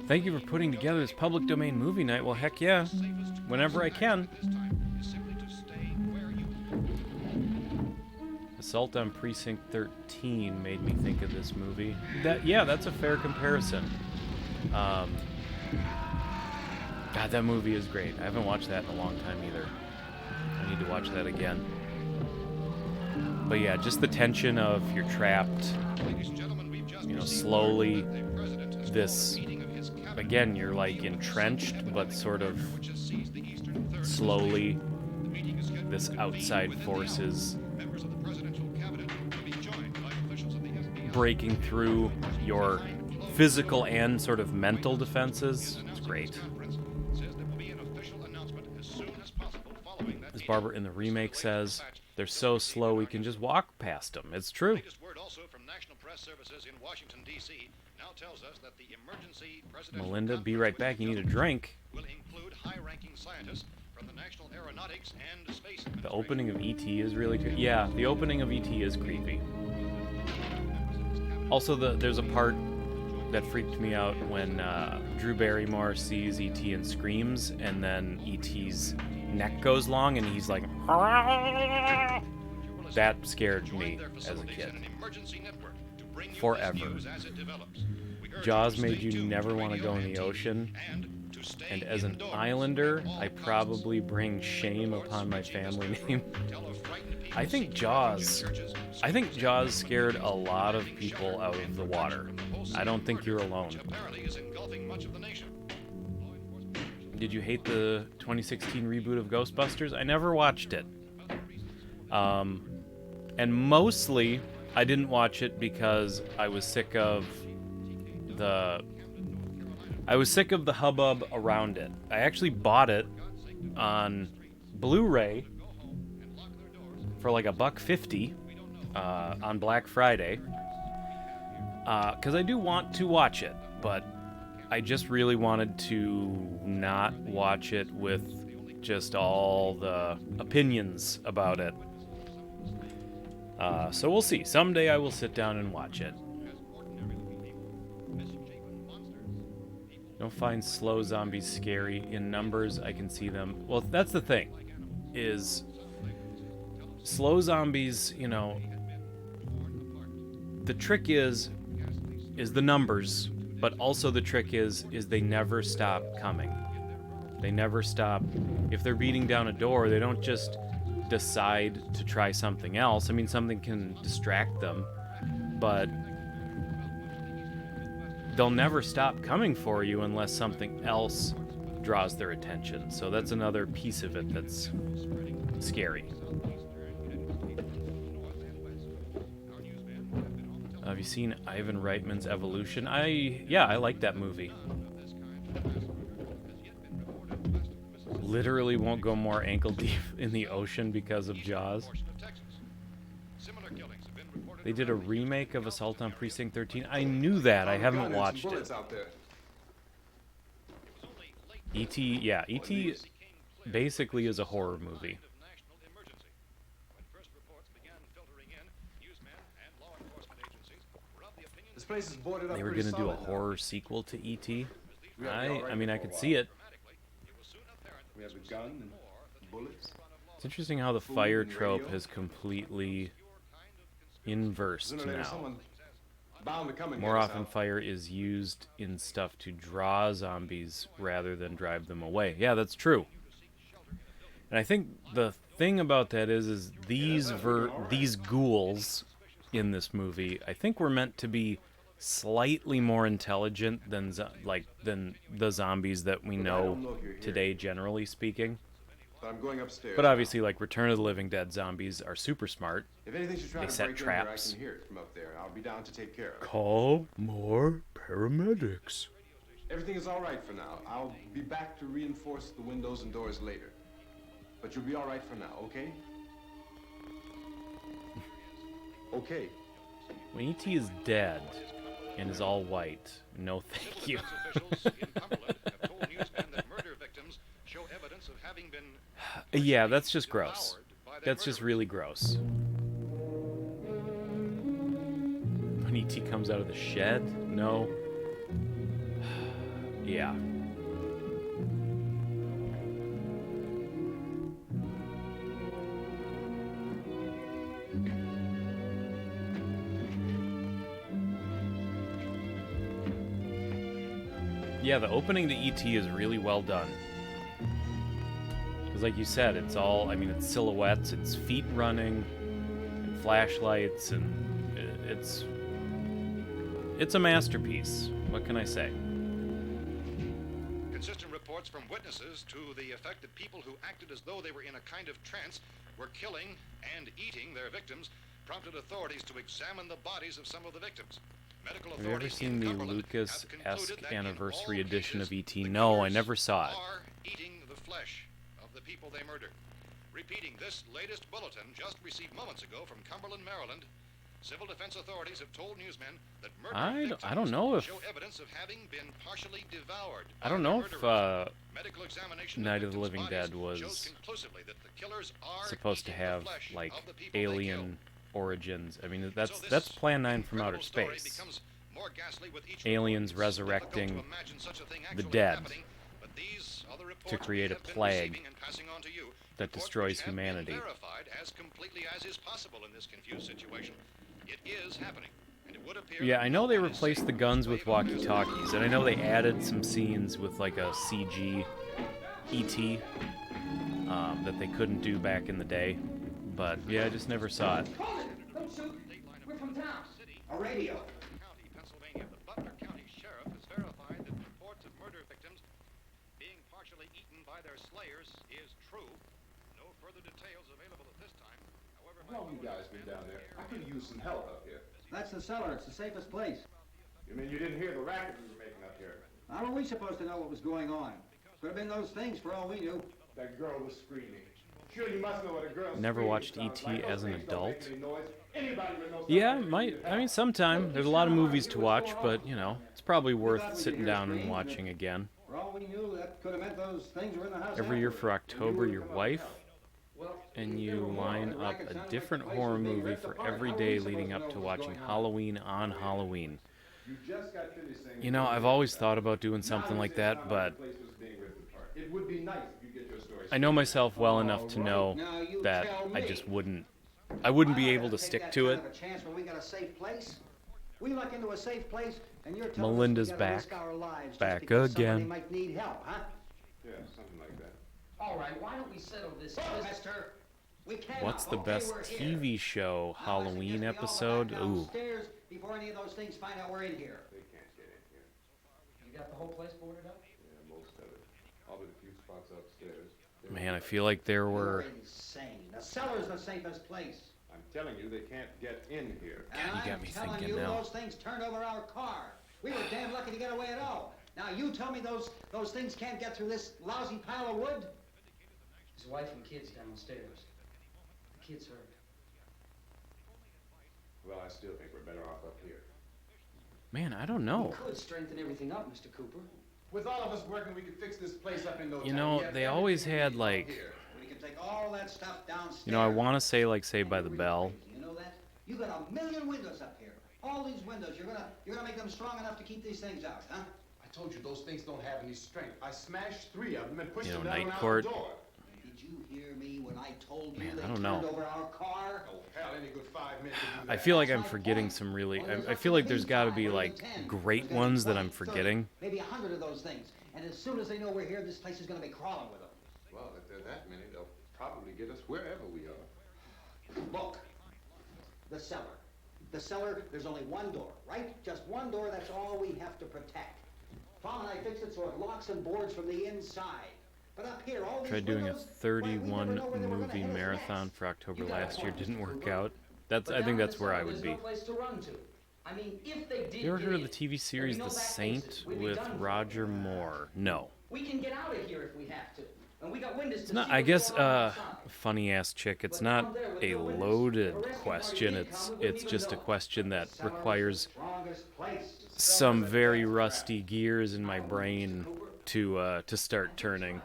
Thank you for putting together this public domain movie night. Well, heck yeah. Whenever I can. Assault on Precinct 13 made me think of this movie. Yeah, that's a fair comparison. God, that movie is great. I haven't watched that in a long time either. I need to watch that again. But yeah, just the tension of you're trapped, you know, slowly. This, again, you're like entrenched, but sort of slowly this outside force is breaking through your physical and sort of mental defenses. It's great. As Barbara in the remake says, they're so slow we can just walk past them. It's true. Melinda, be right back. You need a drink. The opening of E.T. is really creepy. Yeah, the opening of E.T. is creepy. Also, there's a part that freaked me out when Drew Barrymore sees E.T. and screams, and then E.T.'s neck goes long, and he's like... That scared me as a kid. Forever. Jaws made you never want to go in the ocean, and as an islander, I probably bring shame upon my family name. I think Jaws scared a lot of people out of the water. I don't think you're alone. Did you hate the 2016 reboot of Ghostbusters? I never watched it. And mostly, I didn't watch it because I was sick of the hubbub around it. I actually bought it on Blu-ray for like $1.50 on Black Friday, because I do want to watch it, but I just really wanted to not watch it with just all the opinions about it. So we'll see. Someday I will sit down and watch it. Don't find slow zombies scary. In numbers, I can see them. Well, that's the thing, is slow zombies, you know, the trick is the numbers, but also the trick is they never stop coming. They never stop. If they're beating down a door, they don't just decide to try something else. I mean, something can distract them, but they'll never stop coming for you unless something else draws their attention. So that's another piece of it that's scary. Have you seen Ivan Reitman's Evolution? I like that movie. Literally won't go more ankle deep in the ocean because of Jaws. They did a remake of Assault on Precinct 13. I knew that. I haven't watched it. E.T. Yeah, E.T. basically is a horror movie. They were gonna do a horror sequel to E.T. I mean, I could see it. We have a gun and bullets. It's interesting how the fire trope has completely inversed now. More often, fire is used in stuff to draw zombies rather than drive them away. Yeah, that's true. And I think the thing about that is these ghouls in this movie, I think, were meant to be slightly more intelligent than the zombies that we know today, generally speaking. but I'm going upstairs. But obviously, like Return of the Living Dead zombies are super smart. If anything should try They to set break in here, I traps. can hear it from up there. I'll be down to take care of it. Call more paramedics. Everything is all right for now. I'll be back to reinforce the windows and doors later. But you'll be all right for now, okay? Okay. When E.T. is dead and is all white, no thank you. Yeah, that's just gross. That's just really gross. When E.T. comes out of the shed? No. Yeah. Yeah, the opening to E.T. is really well done. Because like you said, it's all, I mean, it's silhouettes, it's feet running, and flashlights, and it's a masterpiece. What can I say? Consistent reports from witnesses to the effect that people who acted as though they were in a kind of trance were killing and eating their victims prompted authorities to examine the bodies of some of the victims. Medical Have you ever authorities seen in the Cumberland have Lucas-esque concluded that in anniversary all edition cases, of E.T.? the No, I killers never saw it. are eating the flesh of the people they murdered. Repeating this latest bulletin just received moments ago from Cumberland, Maryland, civil defense authorities have told newsmen that murder I don't know if show evidence of having been partially devoured. I don't by know their if murderers. Medical examination Night of the victims' Living bodies Dead was shows conclusively that the killers are supposed to eating the have flesh like of the people they alien killed. origins. I mean, So that's this Plan 9 from outer incredible story space. becomes more ghastly with each Aliens report. It's difficult resurrecting to imagine such a thing the actually dead happening, but these are the reports to create we a have been plague receiving and passing on to you. that Reports destroys which have been humanity. verified as completely as is possible in this confused situation. It is happening. And it would appear Yeah, I know they no one is replaced safe the from guns this with wave of mass walkie-talkies, and I know they added some scenes with like a CG ET that they couldn't do back in the day. But yeah, I just never saw it. Hold it! Don't shoot! We're from town. A radio. County, Pennsylvania, the Butler County Sheriff has verified that reports of murder victims being partially eaten by their slayers is true. No further details available at this time. However, How long you guys been down there? I could use some help up here. That's the cellar. It's the safest place. You mean you didn't hear the racket we were making up here? How are we supposed to know what was going on? Could have been those things for all we knew. That girl was screaming. Sure, you must know what a girl Never screaming watched sounds E.T. like. Those as an things don't make adult. any noise. Anybody would know Yeah, something might. needed I mean, help. sometime. There's a lot of movies to watch, but you know, it's probably worth sitting down and watching again. For all we knew, that could have meant those things were in the house. Every year for afterwards. October, your Come on, wife Well, and there you were more. line The up racket a sounded like different the place horror was being movie ripped for apart. every How were we day supposed leading to up know to what was watching going on? Halloween on Halloween. You just got finished saying You know, I've always thought about doing something like that, but it would be nice if you get your story I know myself well enough to All right, know now you that tell I me. just wouldn't. I wouldn't be I'm not able gonna to take stick that to kind it. of a chance when we got a safe place. We luck into a safe place, and you're telling Melinda's us we gotta back. risk our lives just Back because somebody again. might need help, huh? Yeah, something like that. All right, why don't we settle this? Look, mister, we can't. What's the Okay, best we're here. TV show Now, I Halloween suggest we all go back episode? Ooh, downstairs before any of those things find out we're in here. They can't get in here. You got the whole place boarded up? Yeah, most of it. All but a few spots upstairs. man, I feel like there were. You're insane. The cellar's the safest place. I'm telling you, they can't get in here. And you got I'm me telling thinking you, now. those things turned over our car. We were damn lucky to get away at all. Now you tell me those things can't get through this lousy pile of wood? His wife and kids downstairs. The kids hurt. Well, I still think we're better off up here. Man, I don't know. We could strengthen everything up, Mr. Cooper. With all of us working, we could fix this place up in no time. You know, We have they always everything we had need like. here. We can take all that stuff downstairs. You know, I want to say like Saved by the Bell. You know that? You got a million windows up here. All these windows, you're gonna make them strong enough to keep these things out, huh? I told you those things don't have any strength. I smashed 3 of them and pushed You know, them down Night around Court. the door. Did you hear me when I told you Man, they I don't turned know. over our car? Oh, hell, any good 5 minutes to do that. I feel like I'm forgetting some really. I feel like there's got to be like great ones that I'm forgetting. Maybe 100 of those things. And as soon as they know we're here, this place is gonna be crawling with them. Well, if there are that many, they'll probably get us wherever we are. Look, the cellar. The cellar, there's only one door, right? Just one door, that's all we have to protect. Tom and I fixed it so it locks and boards from the inside. But up here, all these Tried doing a windows, why, we never 31 know where they were gonna movie hit us marathon next. for October You got a last year. point, Didn't Mr. work Cooper. out. I But think down that's in where the I cellar, would there's be. no place to run to. I mean, if they did You ever get heard of in, the TV there'd series be no The back Saint faces. We'd be with done for. Roger Moore? No. We can get out of here if we have to. And we got windows It's to not, see I what's guess, going on outside. funny ass chick. It's But not down there with a no windows, loaded if a rescue question. party did It's come, we wouldn't just a even know. question that The cellar is requires the strongest place. some very rusty gears in my brain to start turning.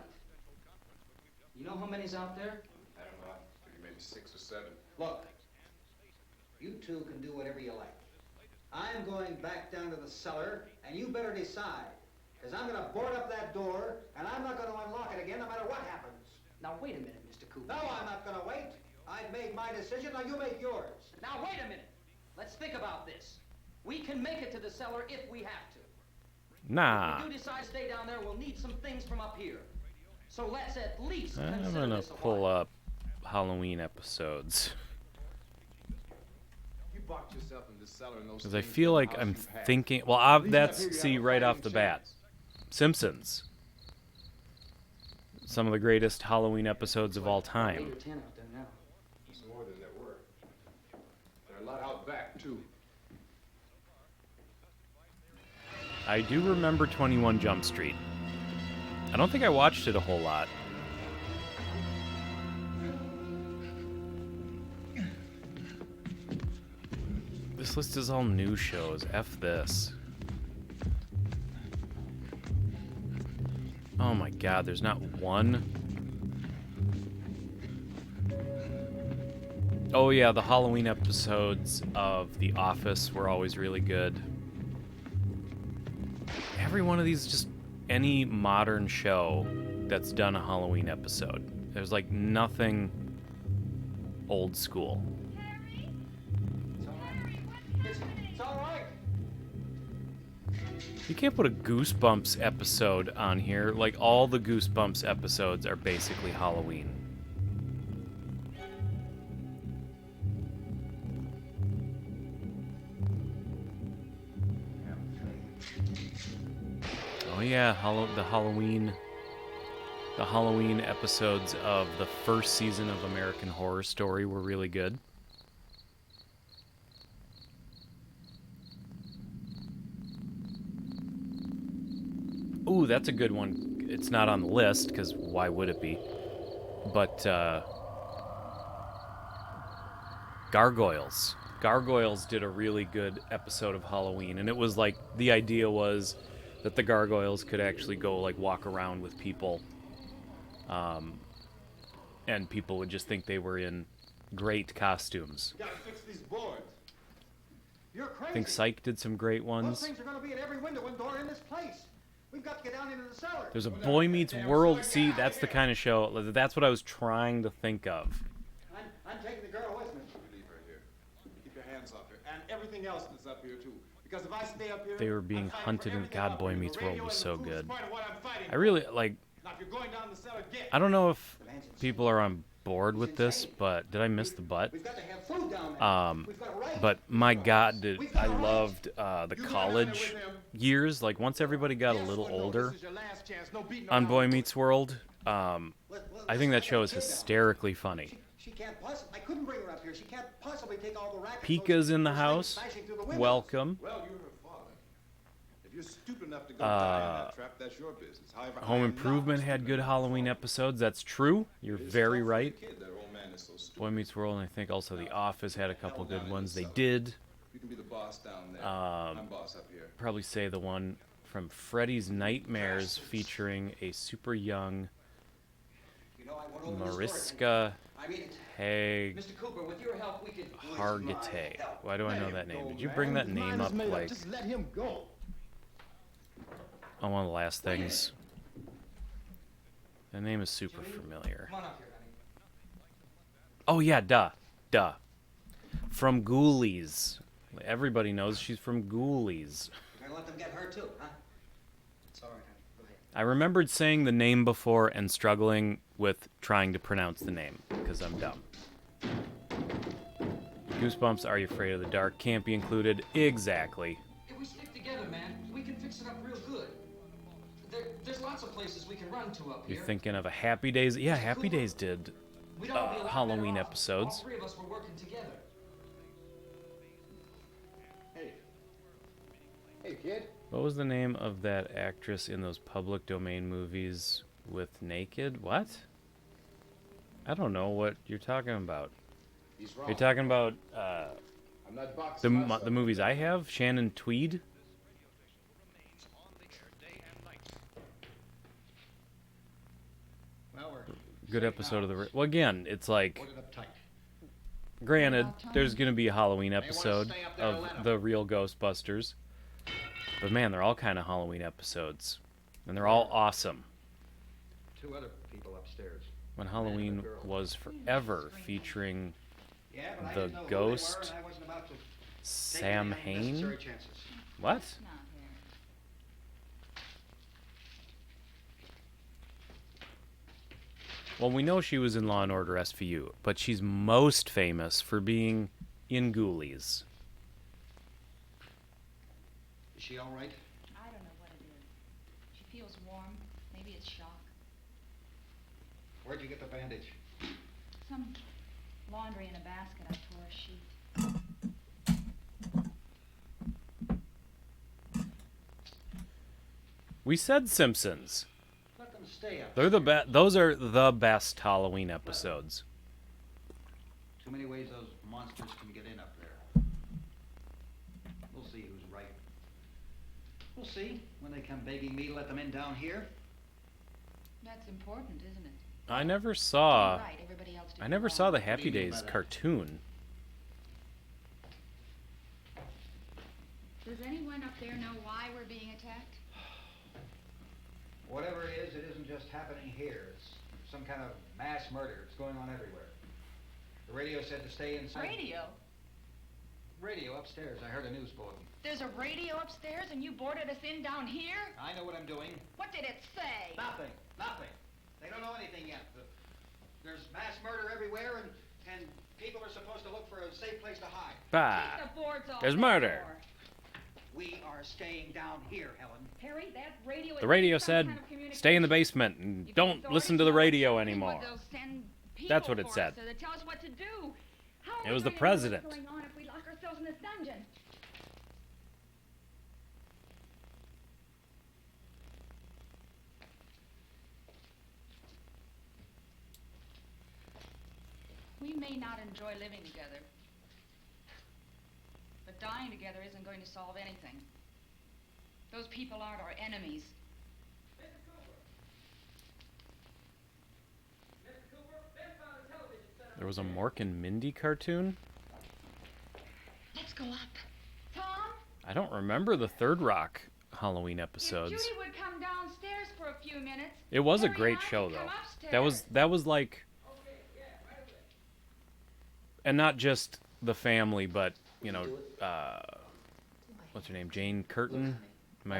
You know how many's out there? I don't know. Maybe 6 or 7. Look, you two can do whatever you like. I'm going back down to the cellar, and you better decide. Because I'm going to board up that door, and I'm not going to unlock it again no matter what happens. Now, wait a minute, Mr. Cooper. No, I'm not going to wait. I've made my decision, now you make yours. Now, wait a minute. Let's think about this. We can make it to the cellar if we have to. Nah. If we do decide to stay down there, we'll need some things from up here. So let's at least I'm consider gonna this a pull while. up Halloween episodes. You boxed yourself in this cellar and those Because I things feel in the like house I'm you've had. thinking, well, Leaving up here, that's, you see, have a right off fighting the bat. chance. Simpsons. Some of the greatest Halloween episodes of all 8 time. or 10 out there now. There's more than there were. There are a lot out back, too. I do remember 21 Jump Street. I don't think I watched it a whole lot. This list is all new shows. F this. Oh my god, there's not one. Oh yeah, the Halloween episodes of The Office were always really good. Every one of these, just any modern show that's done a Halloween episode. There's like nothing old school. It's all right. You can't put a Goosebumps episode on here. Like, all the Goosebumps episodes are basically Halloween. Oh yeah, the Halloween episodes of the first season of American Horror Story were really good. Ooh, that's a good one. It's not on the list, because why would it be? But, Gargoyles. Gargoyles did a really good episode of Halloween, and it was like, the idea was that the gargoyles could actually go, like, walk around with people, and people would just think they were in great costumes. You gotta fix these boards. You're crazy. I think Psych did some great Those ones. things are going to be at every window and door in this place. We've got to get down into the cellar. There's a Boy Meets World. See, that's the kind of show. That's what I was trying to think of. I'm taking the girl with me. Leave her here. Keep your hands off her. And everything else that's up here, too. Because if I stay up here... They were being I'm fighting hunted for in everything God up Boy here. Meets The World radio was and so the food is good. part of what I'm fighting I for. really, like, Now, if you're going down the cellar, get... I don't know if people are on board with this, but did I miss the butt? We've got to have food down there. We've got right. But my God, I loved the college years. Like, once everybody got a little older on Boy Meets World, I think that show is hysterically funny. She can't possibly... I couldn't bring her up here. She can't possibly take all the racket. Pika's in the those things house. smashing through the windows. Welcome. Well, you're her father. If you're stupid enough to go die in that trap, that's your business. However, I Home am Improvement not had stupid good enough. Halloween episodes. That's true. You're very It's tough for right. the kid, that old man is so stupid. Boy Meets World, and I think also The Office had a couple good ones. They did. You can be the boss down there. I'm boss up here. Probably say the one from Freddy's Nightmares featuring a super young You know, I went over this story. Mariska I mean, Hag Mr. Cooper, with your help, we could... Hargitay. Why do I know that name? Did you bring that name up like Just let him go. on one of the last things? The name is super familiar. Come on up here, honey. Oh yeah, duh. From Ghoulies. Everybody knows she's from Ghoulies. you're going to let them get her too, huh? It's all right, honey. Go ahead. I remembered saying the name before and struggling with trying to pronounce the name because I'm dumb. Goosebumps, Are You Afraid of the Dark can't be included. Exactly. If we stick together, man, we can fix it up real good. There's lots of places we can run to up You're here. thinking of a Happy Days. Yeah, Happy Days did We'd all be a lot Halloween better off if episodes. All three of us were working together. Hey. Hey, kid. What was the name of that actress in those public domain movies with Naked? What? I don't know what you're talking about. He's wrong. You're talking about I'm not the boxing myself. the movies I have? Shannon Tweed? Well, we're Good episode of the... Well, again, it's like... boarded up tight. Granted, there's going to be a Halloween wanna episode stay up there and of let 'em. the real Ghostbusters. But man, they're all kind of Halloween episodes. And they're all awesome. Two other people upstairs. When Halloween was forever featuring Yeah, but I The didn't know who they Ghost, were, and I wasn't about to take Sam any Hain. unnecessary chances. What? Not Harry. Well, we know she was in Law and Order SVU, but she's most famous for being in Ghoulies. Is she all right? I don't know what it is. She feels warm. Maybe it's shock. Where'd you get the bandage? Some laundry in a basket. I tore a sheet. We said Simpsons. Let them stay up. They're the best. Those are the best Halloween episodes. Too many ways those monsters can get in up there. We'll see who's right. We'll see when they come begging me to let them in down here. That's important, isn't it? I never saw. Right, everybody else did I never wrong. saw the do Happy you mean by Days that? cartoon. Does anyone up there know why we're being attacked? Whatever it isn't just happening here. It's some kind of mass murder. It's going on everywhere. The radio said to stay inside. Radio? Radio upstairs. I heard a news bulletin. There's a radio upstairs and you boarded us in down here? I know what I'm doing. What did it say? Nothing. Nothing. They don't know anything yet. There's mass murder everywhere, and people are supposed to look for a safe place to hide. Bah. Take the boards off There's that murder. door. We are staying down here, Helen. Harry, that radio The radio is some said, kind of communication. "Stay in the basement and If don't the listen to the authorities radio know something, anymore." well, they'll send That's people what it for said. us to tell us what to do. How are It we was the going to know president. what's going on if we lock ourselves in this dungeon? We may not enjoy living together, but dying together isn't going to solve anything. Those people aren't our enemies. There was a Mork and Mindy cartoon. Let's go up. Tom? I don't remember the Third Rock Halloween If episodes. Judy would come downstairs for a few minutes. It was a Harry great and I show could come though. upstairs. That was like, and not just the family, but you know, what's her name? Jane Curtin. Am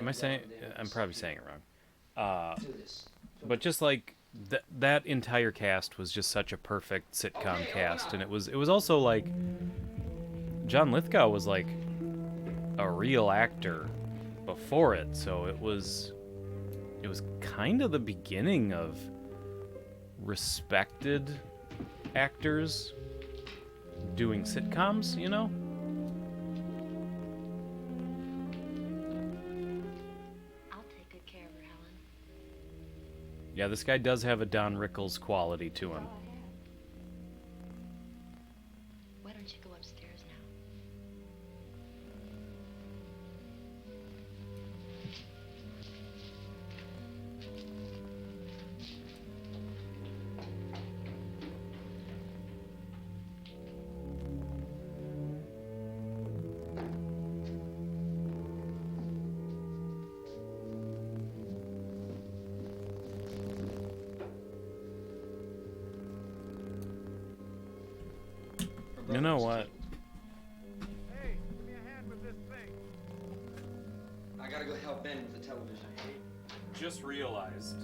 I saying? I'm probably saying it wrong. But just like that entire cast was just such a perfect sitcom cast, and it was also like John Lithgow was like a real actor before it, so it was kind of the beginning of respected actors doing sitcoms, you know? I'll take good care of her, Helen. Yeah, this guy does have a Don Rickles quality to him. Why don't you go upstairs now? You know what? Hey, give me a hand with this thing. I gotta go help Ben with the television. Just realized.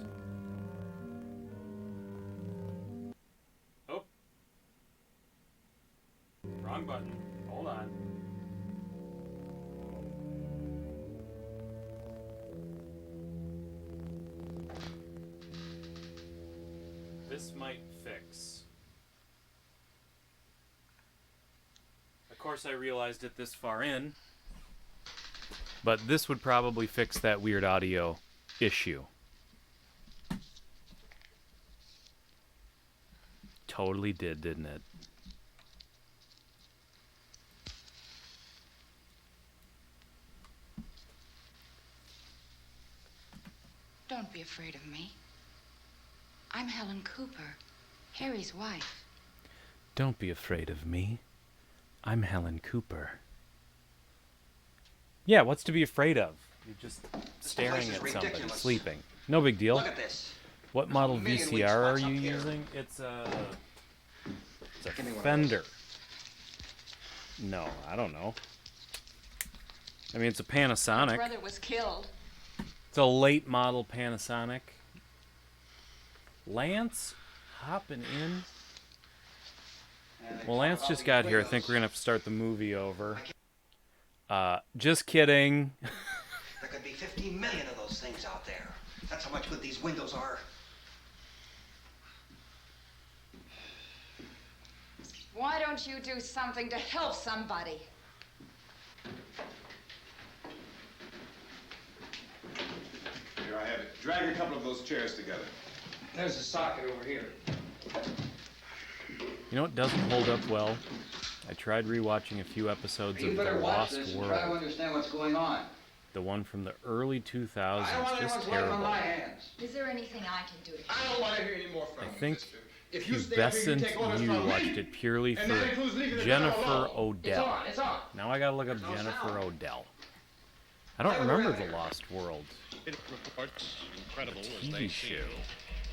Oh. Wrong button. Hold on. this might fix. Of course, I realized it this far in. But this would probably fix that weird audio issue. Totally did, didn't it? Don't be afraid of me. I'm Helen Cooper, Harry's wife. Don't be afraid of me. I'm Helen Cooper. Yeah, what's to be afraid of? You're just staring at somebody, sleeping. No big deal. Look at this. What model VCR are you using? It's a Fender. No, I don't know. I mean, it's a Panasonic. My brother was killed. It's a late model Panasonic. Lance hopping in. Well, Lance just got here. I think we're gonna have to start the movie over. Just kidding. There could be 15 million of those things out there. That's how much good these windows are. Why don't you do something to help somebody? Here, I have it. Drag a couple of those chairs together. There's a socket over here. You know what doesn't hold up well? I tried rewatching a few episodes of The Lost Try to World. understand what's going on. The one from the early 2000s. I don't want Just anyone's blood on terrible. my hands. Is there anything I can do to help? I don't want to hear any more from I you, think mister. If you stay up here, you Pubescent take orders you from me. watched it purely And that for includes leaving the Jennifer girl alone. Odell. It's on. Now I gotta look up Jennifer Odell. I don't remember The Lost World. Reports, incredible as TV they show. seem,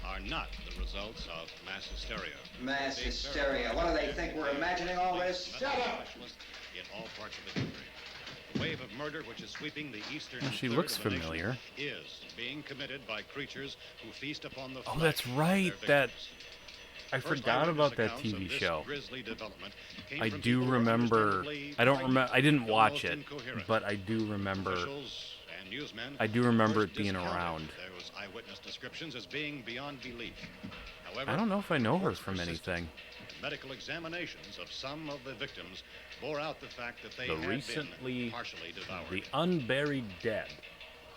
are not the results of mass hysteria. Mass hysteria. What do they think? We're imagining all this? Shut up! In all parts of the country. The wave of murder which is sweeping the eastern Well, she third looks of the nation familiar. is being committed by creatures who feast upon the Oh, flesh that's of right. their That victims. I First forgot eyewitness about that accounts of TV this show. grisly development came I from do people who were remember. understandably I don't frightened remember. I didn't and watch almost it, incoherent. but I do remember. Officials and newsmen I do remember first it being discounted around. Those eyewitness descriptions as being beyond belief. However, I don't know if I know her reports from persisted. anything. Medical examinations of some of the victims bore out the fact that they The had recently, been partially devoured. the unburied dead.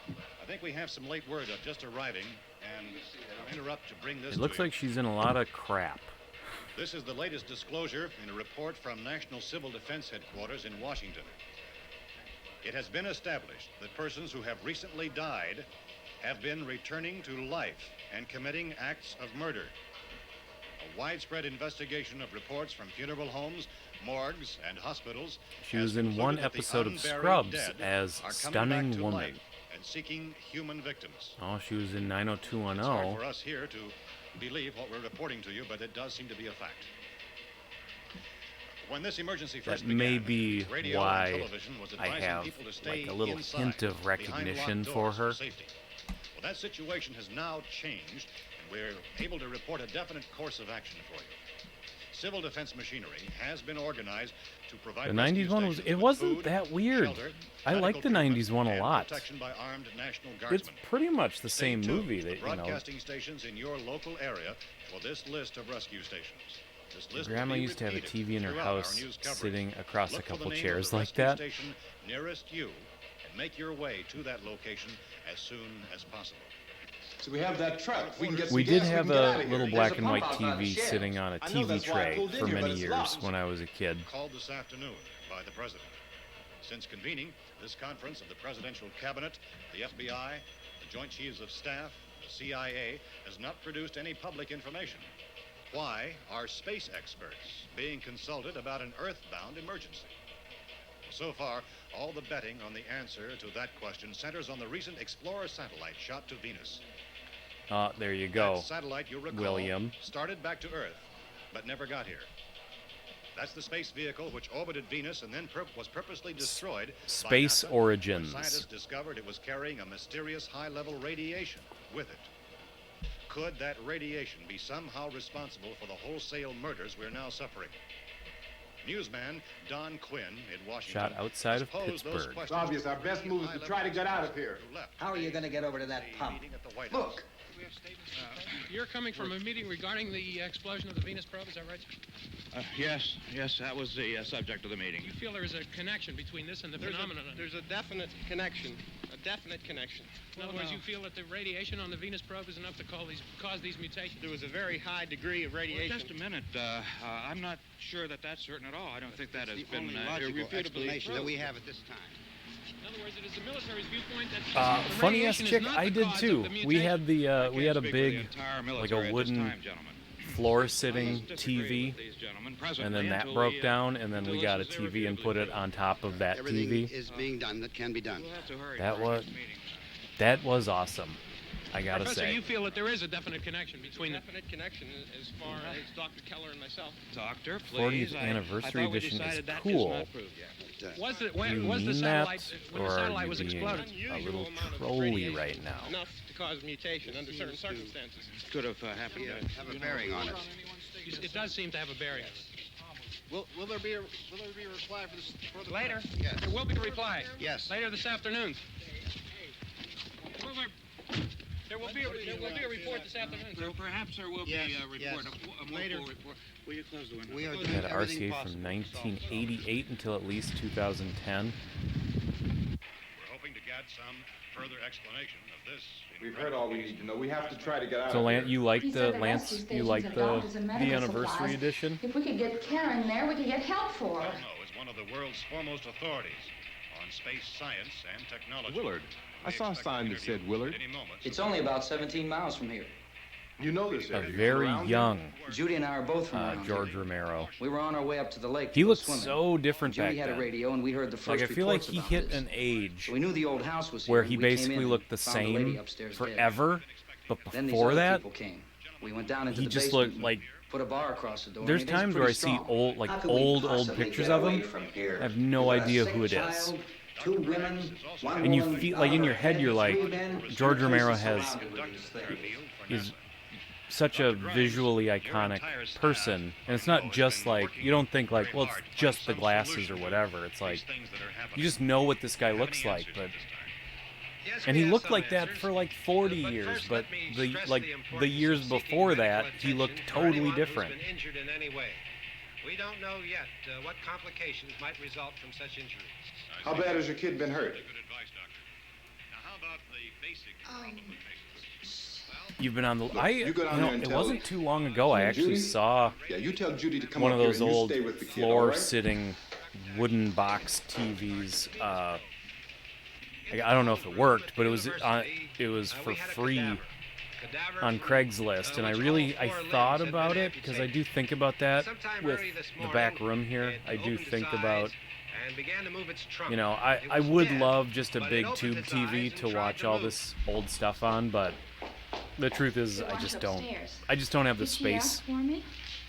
I think we have some late word just arriving, and I'll interrupt to bring this It looks to you. like she's in a lot of crap. This is the latest disclosure in a report from National Civil Defense Headquarters in Washington. It has been established that persons who have recently died have been returning to life and committing acts of murder. A widespread investigation of reports from funeral homes, morgues, and hospitals. She has was in concluded one that the episode of unburied Scrubs dead as are coming Stunning back to Woman. life and seeking human victims. Oh, she was in It's hard 90210. for us here to believe what we're reporting to you, but it does seem to be a fact. When this emergency first That may began, be radio why and television was I advising have people to stay like a little inside, hint of behind recognition locked for doors her. safety. Well, that situation has now changed, and we're able to report a definite course of action for you. Civil defense machinery has been organized to provide The 90s one was. rescue It stations wasn't with that food, weird. shelter, I like medical the treatment, 90s one a and lot. protection by armed National It's Guardsmen. pretty much the Stay same tuned movie to the that, you know. broadcasting stations in your local area for this list of rescue stations. This list will Grandma be used to have a repeated TV in her throughout our house news coverage. sitting across a Look for the couple name of chairs the like rescue that. station nearest you and make your way to that location as soon as possible. So we have that truck. If we can get some We did gas, have we can get out a of here. little There's black a and pump white out by the TV shed. sitting on a I know, TV that's why I tray pulled in for here, but many it's years locked. when I was a kid. Called this afternoon by the President. Since convening this conference of the Presidential Cabinet, the FBI, the Joint Chiefs of Staff, the CIA has not produced any public information. Why are space experts being consulted about an earthbound emergency? So far, all the betting on the answer to that question centers on the recent Explorer satellite shot to Venus. There you go. That satellite, you'll recall, William. started back to Earth, but never got here. That's the space vehicle which orbited Venus and then was purposely destroyed. by Space NASA. Origins. Scientists discovered it was carrying a mysterious high-level radiation with it. Could that radiation be somehow responsible for the wholesale murders we're now suffering? Newsman Don Quinn in Washington Shot outside has of posed those Pittsburgh. It's obvious our best move is to try to get out of here. How are you going to get over to that pump? Meeting at the White Look, House. You're coming from a meeting regarding the explosion of the Venus probe, is that right? Yes, that was the subject of the meeting. You feel there is a connection between this and the phenomenon? There's a definite connection. In other words, you feel that the radiation on the Venus probe is enough to cause these mutations? There was a very high degree of radiation. Well, just a minute. I'm not sure that that's certain at all. I don't think that has been logical irrefutably explanation that proved. we have at this time. In other words, it is the military's viewpoint that the Funny ass radiation is chick, not I the did cause too. of the We mutation. had the we had a Speak for the big, entire like military a at this wooden time, gentlemen. floor sitting I disagree TV, with these gentlemen presently and then that until broke we, down, and then until we this got a is TV and irrefutably put it proved. on top of that Everything TV. is being done that can be done. We'll have to hurry That for our was next meeting. that was awesome. I gotta Professor, say. you feel that there is a definite connection between the... Definite connection as far as Dr. Keller and myself. Doctor, please. 40th I anniversary thought we edition is decided that cool. is not proved yet. Was the, Do you was the mean satellite, that, when or the are satellite you was being exploded? a little trolly right now? Enough to cause mutation under certain circumstances. Could have happened. Have a bearing on it. It does seem to have a bearing. Will there be a reply for this further? Later? Yes. There will be a reply. Yes. Later this afternoon. There will be a report this afternoon. Perhaps there will Yes, be a report, yes. a Later. full report. Will you close the window? We are We doing had everything RCA possible. from 1988 until at least 2010. We're hoping to get some further explanation of this. We've heard all we need to know. We have to try to get out So of Lance, here. you like He the said the Lance? rescue You stations like have the doctors and medical anniversary supplies. edition? If we could get Karen there, we could get help for her. Elmo is one of the world's foremost authorities on space science and technology. Willard. I saw a sign that said Willard. It's only about 17 miles from here. You know this A area. very Around young Judy and I are both from around George here. Romero. We were on our way up to the lake. He to go looked swimming. so different Judy back had a then. radio, and we heard the Like first I feel like reports he about hit this. an age So we knew the old house was here. where and he we came basically in and looked the found the lady same upstairs dead. forever. But Then these before other that, people came. We went down into he the just basement looked and like. put a bar across the door. There's I mean, it was times where I pretty see strong. old, like old pictures of him. I have no idea who it is. Two women, one And you woman feel like in your head, you're like, three men, George three Romero places has surrounded with this thing. is such a visually iconic person, and it's not just like you don't think like, well, it's just the glasses or whatever. It's like you just know what this guy looks like, but. And he looked like that for like 40 years, but the years before that, he looked totally different. Injured in any way. We don't know yet what complications might result from such injuries. How bad has your kid been hurt? Good advice, Doctor. Now, how about the basic problem of patients? You've been on the. you go down there and it tell wasn't too long ago. I actually Judy? saw Yeah, you tell Judy to come one up of here those and you old stay with the kid, all right? floor-sitting wooden box TVs. I don't know if it worked, but it was for free on Craigslist, and I thought about it because I do think about that with the back room here. I do think about, I would love just a big tube TV to watch all this old stuff on, but the truth is I just don't have the Did she ask space. for me?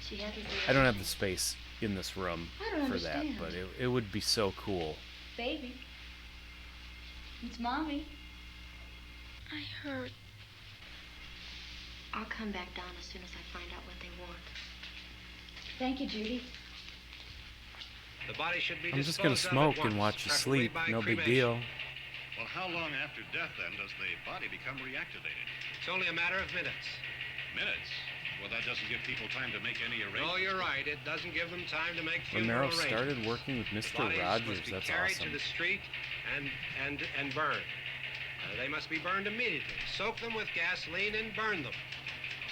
She had to I don't have the space in this room I don't for that, understand. but it would be so cool. Baby. It's Mommy. I heard. I'll come back down as soon as I find out what they want. Thank you, Judy. The body should be I'm just gonna smoke and watch you sleep. No big deal. Well, how long after death, then, does the body become reactivated? It's only a matter of minutes. Minutes? Well, that doesn't give people time to make any arrangements. Oh, you're right. It doesn't give them time to make funeral Romero arrangements. started working with Mr. Bodies Rogers. must be That's carried awesome. to the street and burned. They must be burned immediately. Soak them with gasoline and burn them.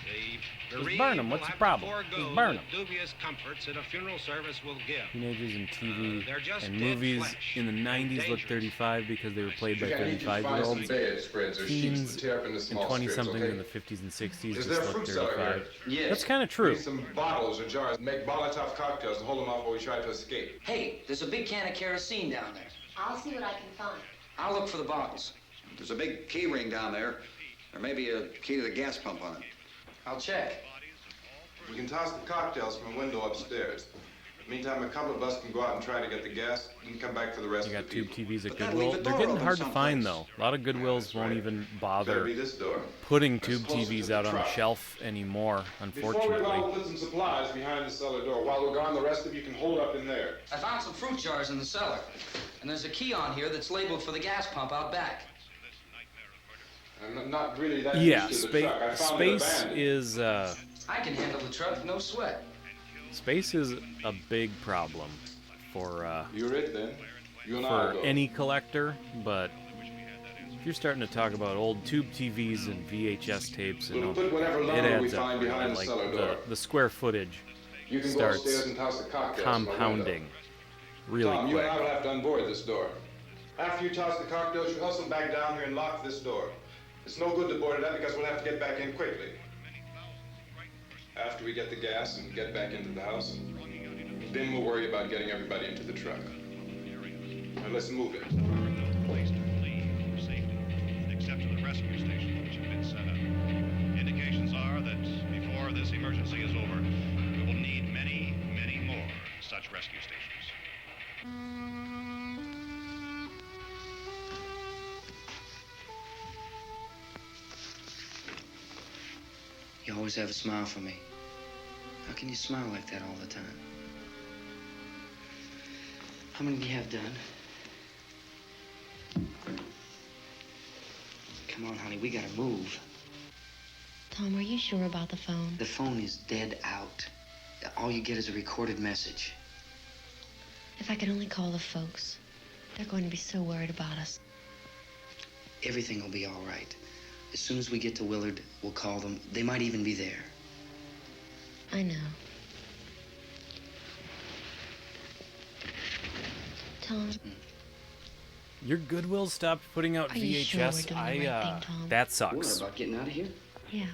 The Just bereaved burn 'em. will What's the have to problem? forego Just burn the 'em. dubious comforts that a funeral service will give. Teenagers in TV they're just and dead movies flesh in the 90s looked dangerous. 35 because they were played by I need you to find some 35-year-olds. bedspreads or sheets Teens to tear up into and small 20-somethings strips, okay? in the 50s and 60s Is just there a looked fruit cellar 35. here? That's kind of true. Need some bottles or jars. Make Molotov cocktails and hold them out while we try to escape. Hey, there's a big can of kerosene down there. I'll see what I can find. I'll look for the bottles. There's a big key ring down there. There may be a key to the gas pump on it. I'll check. We can toss the cocktails from a window upstairs. Meantime, a couple of us can go out and try to get the gas and come back for the rest You of got the tube people. TVs at But then Goodwill. leave the They're door getting open hard to find, someplace. though. A lot of Goodwills That's won't right. even Better bother be this door. putting That's tube closer to TVs the out on the truck. shelf anymore, Before we go, unfortunately. we'll put some supplies behind the cellar door. While we're gone, the rest of you can hold up in there. I found some fruit jars in the cellar. And there's a key on here that's labeled for the gas pump out back. I'm not really that Yeah, used to the truck. I found it space abandoned. is I can handle the truck, no sweat. space is a big problem for You're it then. You and for I go. any collector, but if you're starting to talk about old tube TVs and VHS tapes, and We'll put whatever it lumber we adds up. find Really. behind the Like cellar door. the square footage You can go starts upstairs and toss the cocktails from the window. compounding really Tom, you quick. and I will have to unboard this door. After you toss the cocktails, you hustle back down here and lock this door. It's no good to board it up because we'll have to get back in quickly. After we get the gas and get back into the house, then we'll worry about getting everybody into the truck. Now let's move it. Placed to leave safety, except to the rescue station which have been set up. Indications are that before this emergency is over, we will need many, many more such rescue stations. You always have a smile for me. How can you smile like that all the time? How many do you have done? Come on, honey, we gotta move. Tom, are you sure about the phone? The phone is dead out. All you get is a recorded message. If I could only call the folks. They're going to be so worried about us. Everything will be all right. As soon as we get to Willard, we'll call them. They might even be there. I know. Tom, Your Goodwill stopped putting out Are you sure we're VHS. doing the right thing, Tom? That What sucks. about getting out of here? yeah.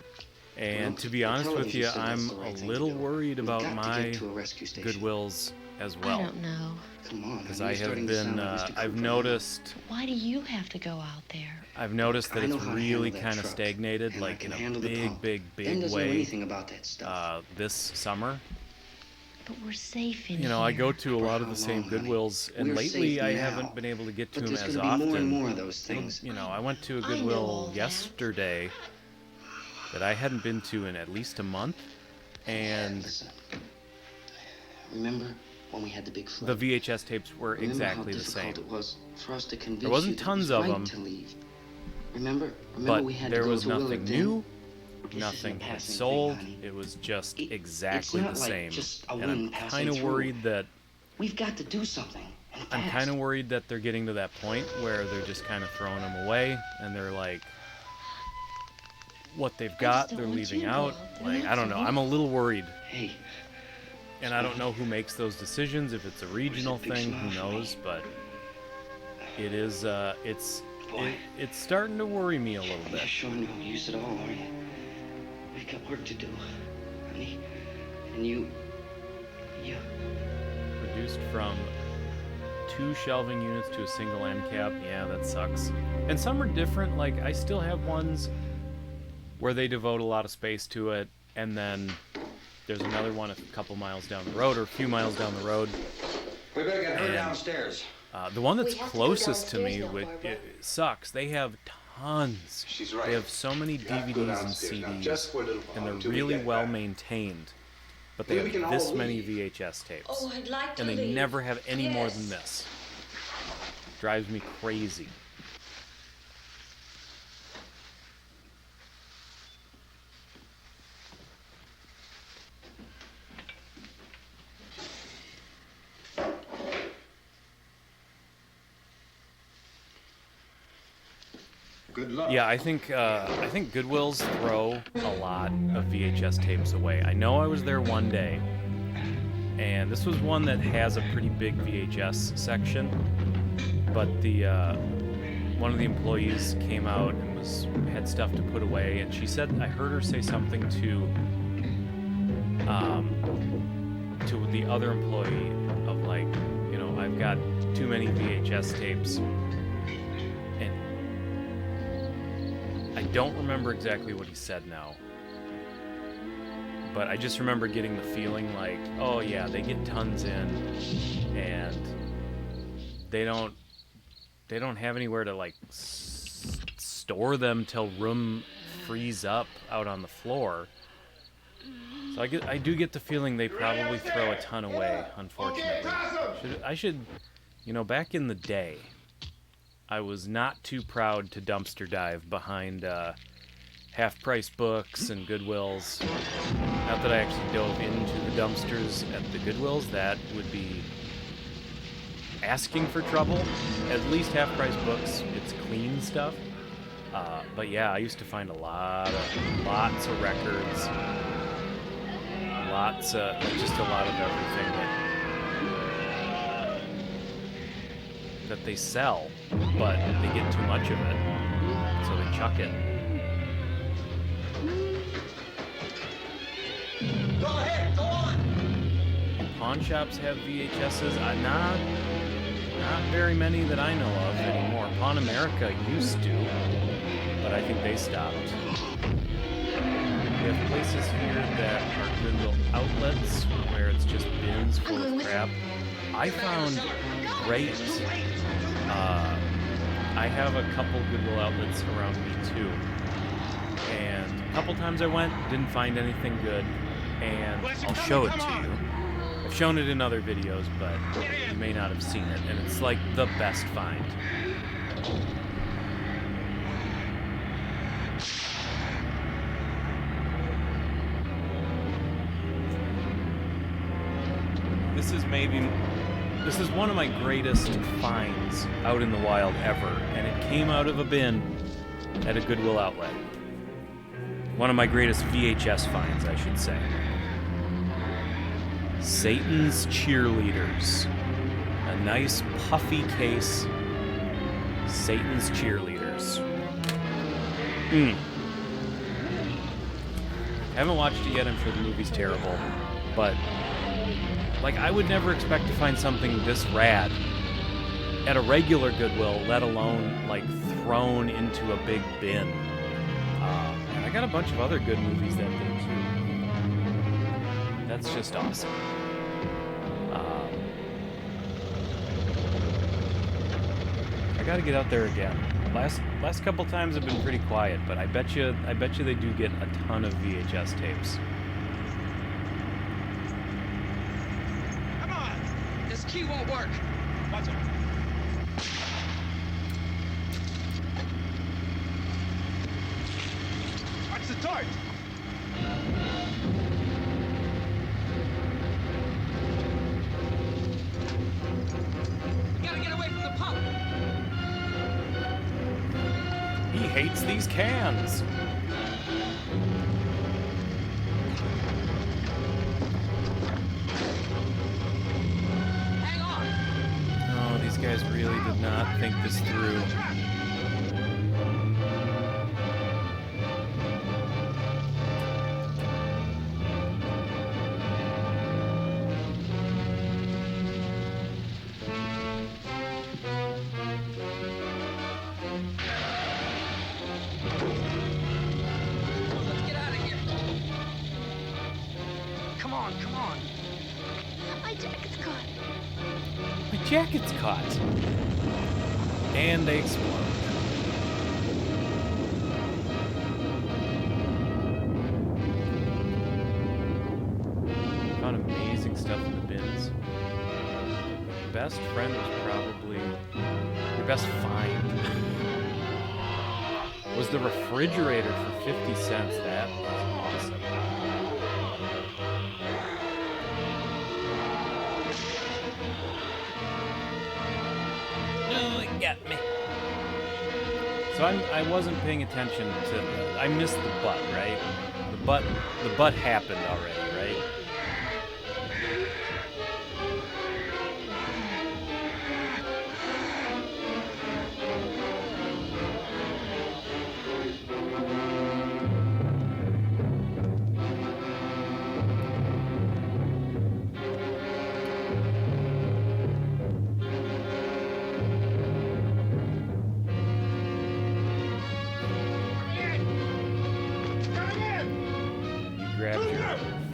And Well, to be the honest with television you, said that's I'm the right a thing to little do. worried We've about got to my get to a rescue station. Goodwills as I well, don't know. Come on, because honey, I you're have starting to been. sound like Mr. I've Cooper. noticed. Why do you have to go out there? I've noticed that I know it's how to really handle that kind of truck, stagnated, and I like can in a handle the big, pump. big, Ben big doesn't know way. anything about that stuff. This summer, But we're safe in you know, here. I go to a For lot of how the same long, honey? Goodwills, and We're lately safe I now. haven't been able to get to But them there's as gonna be often. more and more of those It'll- things. You know, I went to a I know all Goodwill that. yesterday that I hadn't been to in at least a month, and Listen, remember when we had the big flood? the VHS tapes were Remember exactly how the same. difficult it was for us to convince There wasn't you that it tons was of right them, to leave. Remember but we had there to go was to nothing Willard new, then? nothing This isn't a had passing sold. thing, honey. It was just It's exactly not the like same. just a And I'm wind passing kind of through. worried that We've got to do something. and I'm fast. kind of worried that they're getting to that point where they're just kind of throwing them away, and they're like, what they've got, don't they're want leaving you to out. go out there, Like, I that's don't know. all. I'm a little worried, Hey, and I don't know who makes those decisions. If it's a regional big thing, smile who for me. knows? But it is. Boy. It's starting to worry me a little you're bit. showing no use at all, are you? We've got work to do, honey. And you... Reduced from 2 shelving units to a single end cap. Yeah, that sucks. And some are different. Like, I still have ones where they devote a lot of space to it, and then there's another one a couple miles down the road, or a few miles down the road. We better get her And- downstairs. The one that's We have to go closest to me, downstairs now, with Barbara. it sucks. They have tons. She's right. They have so many You have to go DVDs and downstairs now, CDs, just for a little while and they're until we really get well back. maintained. But they Maybe we have can this all many leave. VHS tapes, Oh, I'd like to and they leave. never have any more Yes. than this. Drives me crazy. Good luck. Yeah, I think Goodwills throw a lot of VHS tapes away. I know I was there one day, and this was one that has a pretty big VHS section, but the one of the employees came out and had stuff to put away, and she said, I heard her say something to the other employee of like, you know, I've got too many VHS tapes. And I don't remember exactly what he said now, but I just remember getting the feeling like, oh yeah, they get tons in, and they don't have anywhere to like store them till room frees up out on the floor. So I do get the feeling they probably throw a ton away, unfortunately. I should, you know, back in the day, I was not too proud to dumpster dive behind half-price books and Goodwills. Not that I actually dove into the dumpsters at the Goodwills. That would be asking for trouble. At least half-price books, it's clean stuff. But yeah, I used to find lots of records, just a lot of everything that they sell, but they get too much of it, so they chuck it. Go ahead, go on! Pawn shops have VHSs. Not very many that I know of anymore. Pawn America used to, but I think they stopped. We have places here that are Goodwill outlets where it's just bins full of crap. I found great. I have a couple Goodwill outlets around me too, and a couple times I went, didn't find anything good, and I'll show it to you. I've shown it in other videos, but you may not have seen it, and it's like the best find. This is one of my greatest finds out in the wild ever, and it came out of a bin at a Goodwill outlet. One of my greatest VHS finds, I should say. Satan's Cheerleaders. A nice puffy case. Satan's Cheerleaders. Haven't watched it yet, I'm sure the movie's terrible, but like, I would never expect to find something this rad at a regular Goodwill, let alone, like, thrown into a big bin. And I got a bunch of other good movies that day, too. That's just awesome. I gotta get out there again. Last couple times have been pretty quiet, but I bet you they do get a ton of VHS tapes. This key won't work. Watch it. Watch the torch. We gotta get away from the pump. He hates these cans. These guys really did not think this through. Let's get out of here. Come on, come on. My jacket's caught. My jacket's caught. And they explode. Found amazing stuff in the bins. Your best friend was probably your best find. Was the refrigerator for 50 cents. That was awesome. Get me. So I wasn't paying attention to. I missed the butt, right? The butt happened already, right?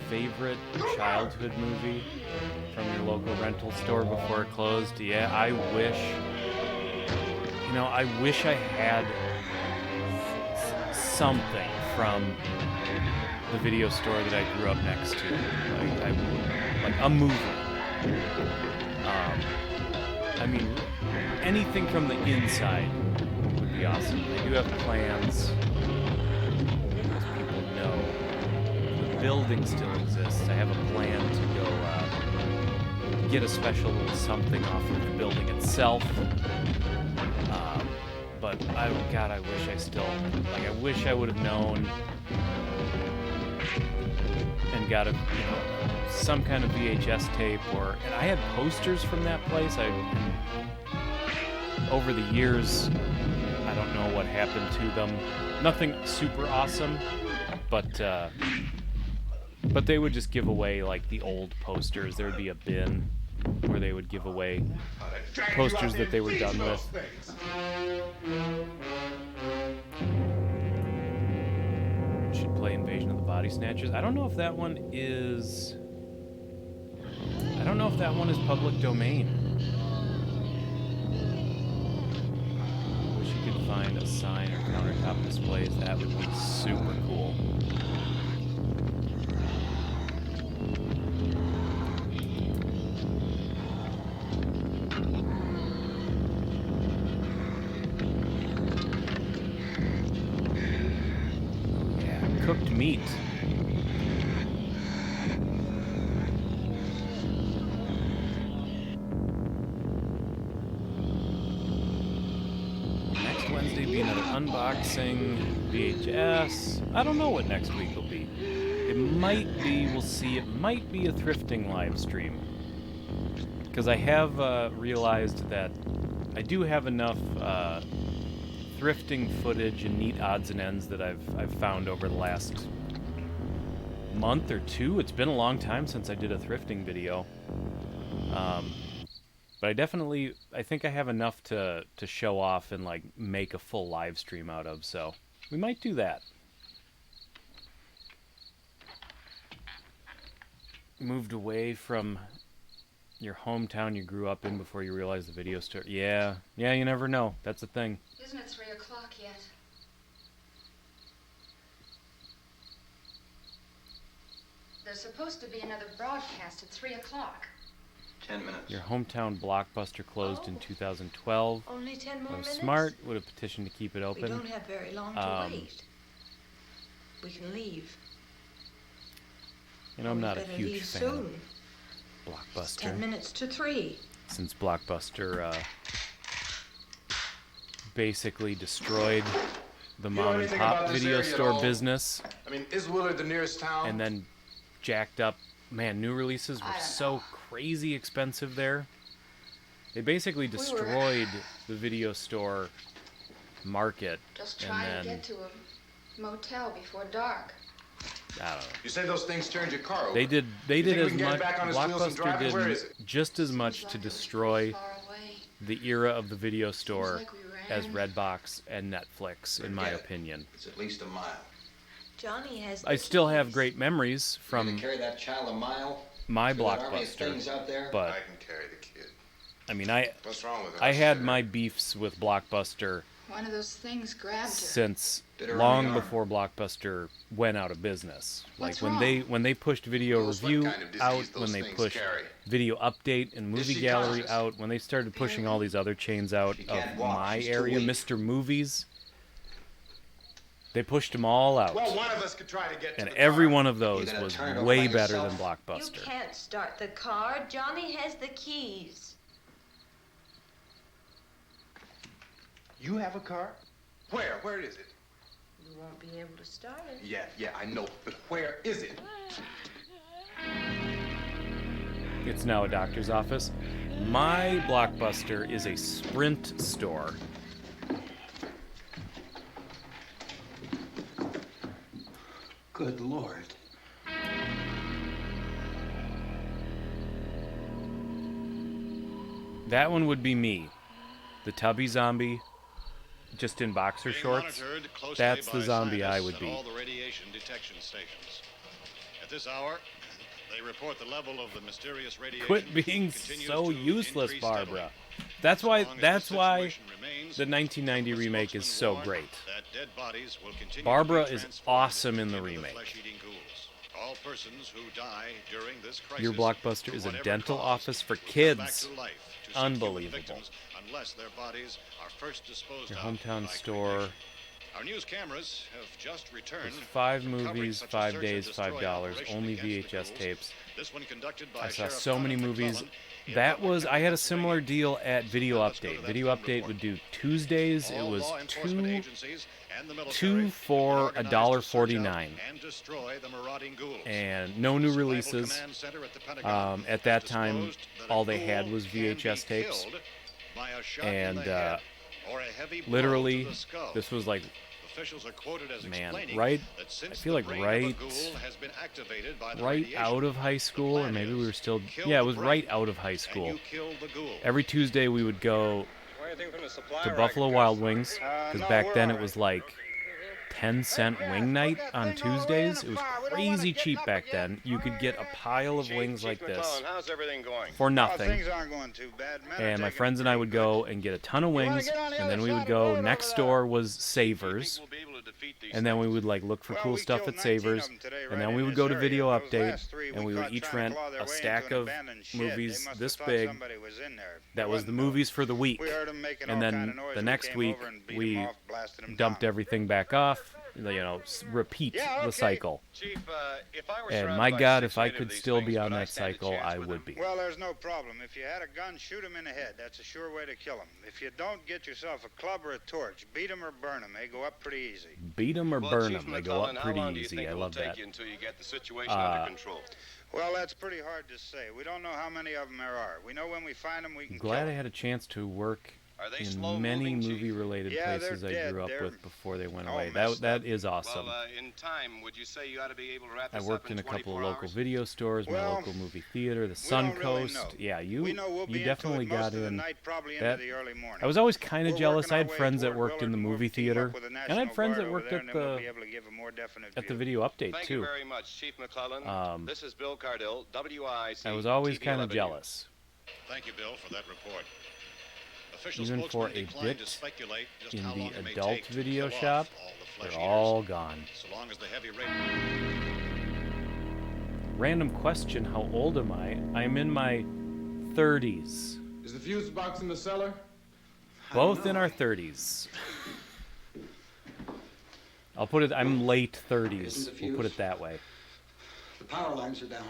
Favorite childhood movie from your local rental store before it closed? Yeah, I wish I had something from the video store that I grew up next to, like a movie. I mean, anything from the inside would be awesome. I do have plans. As people know, the building still exists. I have a plan to go get a special little something off of the building itself. But I wish I still, like, I wish I would have known and got some kind of VHS tape, and I had posters from that place. Over the years, I don't know what happened to them. Nothing super awesome, but they would just give away like the old posters. There would be a bin where they would give away posters that they were done with. Should play Invasion of the Body Snatchers. I don't know if that one is public domain. Wish you could find a sign or countertop displays. That would be super cool. Cooked meat. Next Wednesday be another unboxing, VHS. I don't know what next week will be. It might be, we'll see, it might be a thrifting live stream. Because I have realized that I do have enough thrifting footage and neat odds and ends that I've found over the last month or two. It's been a long time since I did a thrifting video. But I think I have enough to show off and like make a full live stream out of, so we might do that. Moved away from your hometown you grew up in before you realized the video store. Yeah, you never know. That's the thing. Isn't it 3 o'clock yet? There's supposed to be another broadcast at 3 o'clock. 10 minutes. Your hometown Blockbuster closed in 2012. Only 10 more I was minutes? smart, would have petitioned to keep it open. We don't have very long to wait. We can leave. I'm not a better huge leave fan soon. of Blockbuster. 10 minutes to 3. Since Blockbuster basically destroyed the mom and pop video store business. I mean, is Willard the nearest town? And then jacked up. Man, new releases were so crazy expensive there. They basically destroyed the video store market. Just and trying then, to get to a motel before dark. I don't know. You say those things turned your car over. They did You think we as can get it much. back on his wheels and Blockbuster drive it? Where did is it? just as much to destroy the era of the video store like we as ran. Redbox and Netflix, in my opinion. It's at least a mile. Johnny has I still have great memories You're gonna from carry that child a mile? my Through that army of Blockbuster, things out there? but I can carry the kid. I mean, What's wrong with it? I had my beefs with Blockbuster One of those things grabbed her. since Did her on long the arm. before Blockbuster went out of business. What's Like wrong? when they pushed video What review kind of disease out, those when they things pushed carry? video update and movie she gallery conscious? out, when they started pushing all these other chains out She of can't walk. my She's too area, weak. Mr. Movies, they pushed them all out. Well, one of us could try to get to And the every car. one of those You gonna was turn it over way by better yourself? than You Blockbuster. can't start the car. Johnny has the keys. You have a car? Where? Where is it? You won't be able to start it. Yeah, I know. But where is it? It's now a doctor's office. My Blockbuster is a Sprint store. Good Lord. That one would be me. The tubby zombie, just in boxer Being shorts. monitored closely That's by the zombie I scientists would at be. all the radiation detection stations. At this hour, they report the level of the mysterious radiation Quit being continues so to useless, increase Barbara. steadily. That's why. As long as That's this why situation remains, the 1990 the remake is spokesman so warned great. that dead bodies will continue to Barbara be is transformed awesome in the into remake. flesh-eating ghouls. All persons who die during this crisis, Your Blockbuster is a whatever dental cause, office for will come kids. back to life to subsequent Unbelievable. victims unless their bodies are first disposed Your of hometown by store. cremation. Our news cameras have just returned. There's 5 covering movies, such a 5 search and days, destroy $5. operation Only against the VHS ghouls. tapes. This one conducted by I saw Sheriff so many Conan movies. McClellan in That public was, I had a interest similar radio. deal at Video Let's go to Update. that Video film Update report. would do Tuesdays. It All was law enforcement two agencies and the military 2 have for organized to search out $1.49. and destroy the marauding ghouls. And no new Survival releases. Command Center at the Pentagon At that has time, disclosed that a all they ghoul had was can be VHS tapes. killed by a shot in And the head or a heavy blow literally, to the skull. this was like, Officials are quoted as man, explaining right, that I since feel the like brain of a right, ghoul has been activated by the right radiation, out of high school, or maybe we were still, yeah, it was right out of high school. you killed the ghoul. Every Tuesday we would go to Buffalo Wild Wings, because back then it was like 10-cent wing night on Tuesdays. It was crazy cheap back then. You could get a pile of wings like this How's everything going? for nothing. Things aren't going too bad. Men are And my taking friends and I would go and get a ton of wings, and then we would go, next door was Savers, and then we would like look for cool stuff at Savers, and then we would go to Video Update, and we would each rent a stack of movies this big. That was the movies for the week, and then the next week we dumped everything back off, you know, repeat the cycle. Chief, if I were And surrounded my by God, 6 if I million of could these still things, be on would I that stand a cycle, chance I with would them? be. Well, there's no problem. If you had a gun, shoot him in the head. That's a sure way to kill him. If you don't, get yourself a club or a torch. Beat him or burn him. They go up pretty easy. Beat them or Well, burn Chief them. They go up McClellan, pretty how long do you easy. think I it will love take that. you until you get the situation under control? Well, that's pretty hard to say. We don't know how many of them there are. We know when we find them, we can kill Glad I them. had a chance to work Are they in slow many moving, Chief? movie-related Yeah, places they're I dead. grew up They're with before they went all away. messed That is awesome. Well, in time, would you say you ought to be able to wrap I this worked up in a couple of 24 local hours? video stores, my Well, local movie theater, the we don't really Suncoast. know. Yeah, We know we'll be you into definitely it most got of the in. night, probably into That, the early morning. I was always kind of We're jealous. working I our had way friends that toward worked in the Willard, and movie we'll team theater, up with the and I National had friends Guard that over worked there, at and then we'll the be able to give a more definite at the view. Video Update Thank too. you very much, Chief McClellan. This is Bill Cardill, WIC. I was always TV kind of 11. jealous. Thank you, Bill, for that report. Official Even for spokesman a declined to bit speculate just in how long the it may adult take to video kill shop, off all the they're flesh all eaters, gone. so long as the heavy rain. Random question: how old am I? I'm in my 30s. Is the fuse box in the cellar? Both in our 30s. I'll put it. I'm late 30s. Isn't the We'll put fuse? it that way. The power lines are down.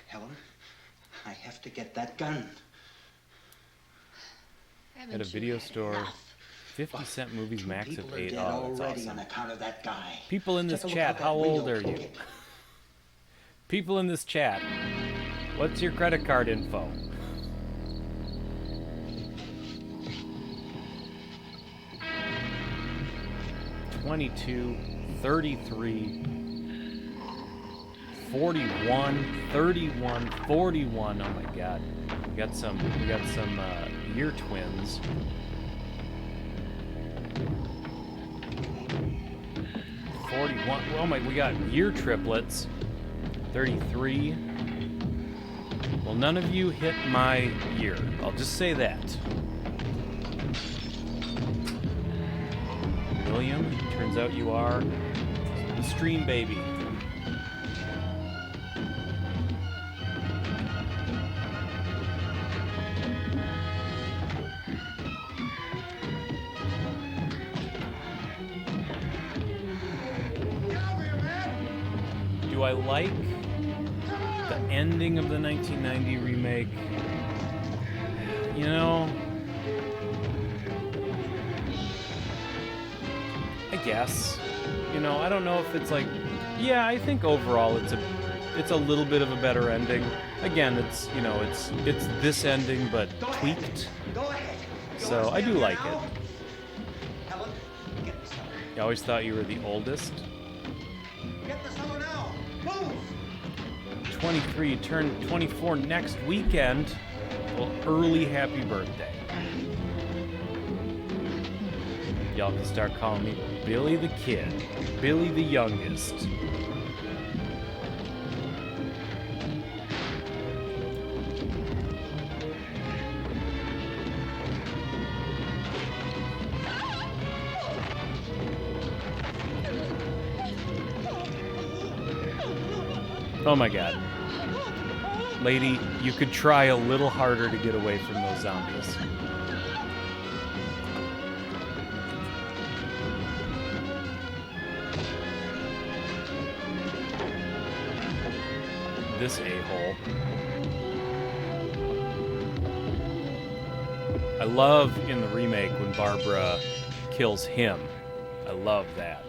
Helen, I have to get that gun. At a video store, 50-cent movies max of People are 8. dead Oh, that's already awesome. on account of that guy. People in this Take a look chat, out that how old window, are you? quick. People in this chat, what's your credit card info? $22, 33, 41, 31, 41. Oh my God, we got some year twins. 41. Oh my, we got year triplets. 33. Well, none of you hit my year. I'll just say that. William, turns out you are the stream baby. Do I like the ending of the 1990 remake? You know, I guess. You know, I don't know if it's like, yeah, I think overall it's a little bit of a better ending. Again, it's, you know, it's this ending but tweaked. Go ahead. So I do like it. Helen, get the cellar. I always thought you were the oldest. Get the cellar now. Move. 23, turn 24 next weekend. Well, early happy birthday. Y'all can start calling me Billy the Kid, Billy the Youngest. Oh my god. Lady, you could try a little harder to get away from those zombies. This a-hole. I love in the remake when Barbara kills him. I love that.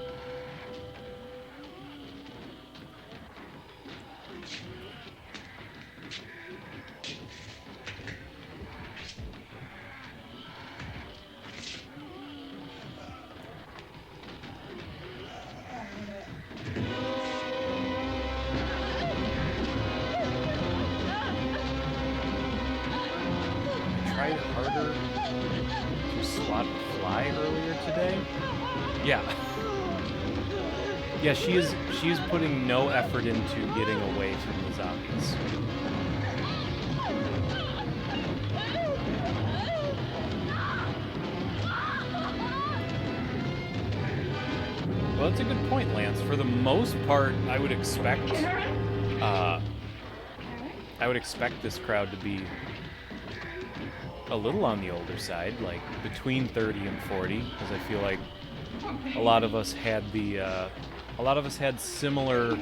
Tried harder to swat a fly earlier today. Yeah. Yeah, she is putting no effort into getting away from the zombies. Well, that's a good point, Lance. For the most part, I would expect this crowd to be a little on the older side, like between 30 and 40, because I feel like a lot of us had similar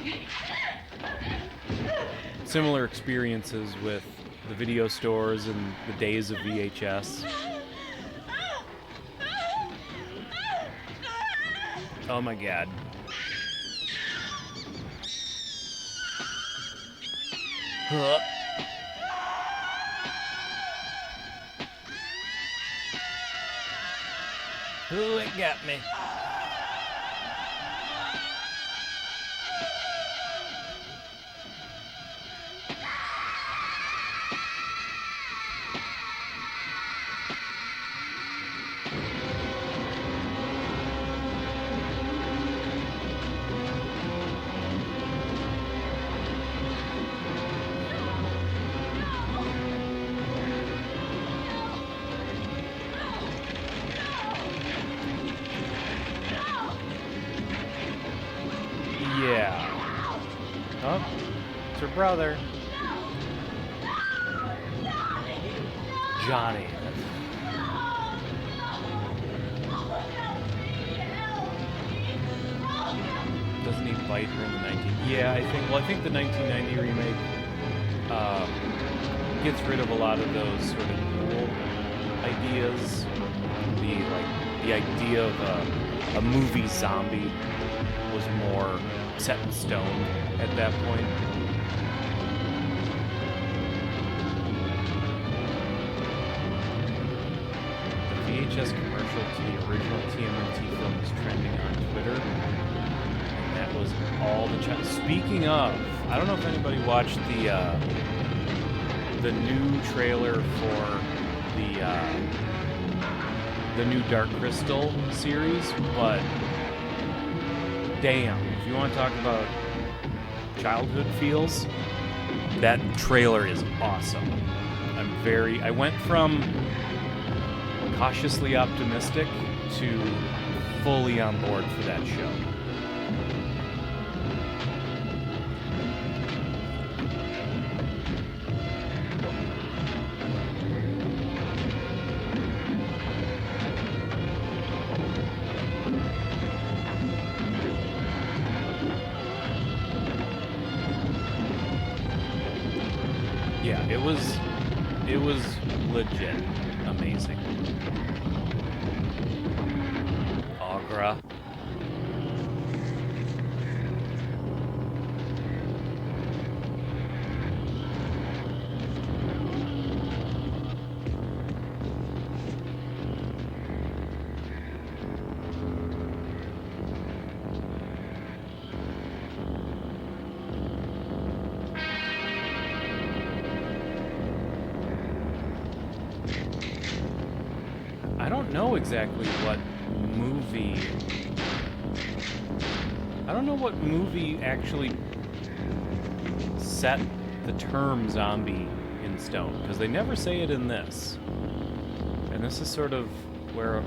experiences with the video stores and the days of VHS. Oh my god. Huh. Ooh, it got me. Yeah. Oh, it's her brother. Johnny. Doesn't he bite her in the 19... Yeah, I think the 1990 remake gets rid of a lot of those sort of cool ideas. The idea of a movie zombie was more set in stone at that point. The VHS commercial to the original TMNT film is trending on Twitter, and that was all the chat. Speaking of, I don't know if anybody watched the new trailer for the new Dark Crystal series, but damn, if you want to talk about childhood feels, that trailer is awesome. I went from cautiously optimistic to fully on board for that show. Yeah, it was legit amazing. Agra. I don't know exactly what movie... I don't know what movie actually set the term zombie in stone, because they never say it in this. And this is sort of where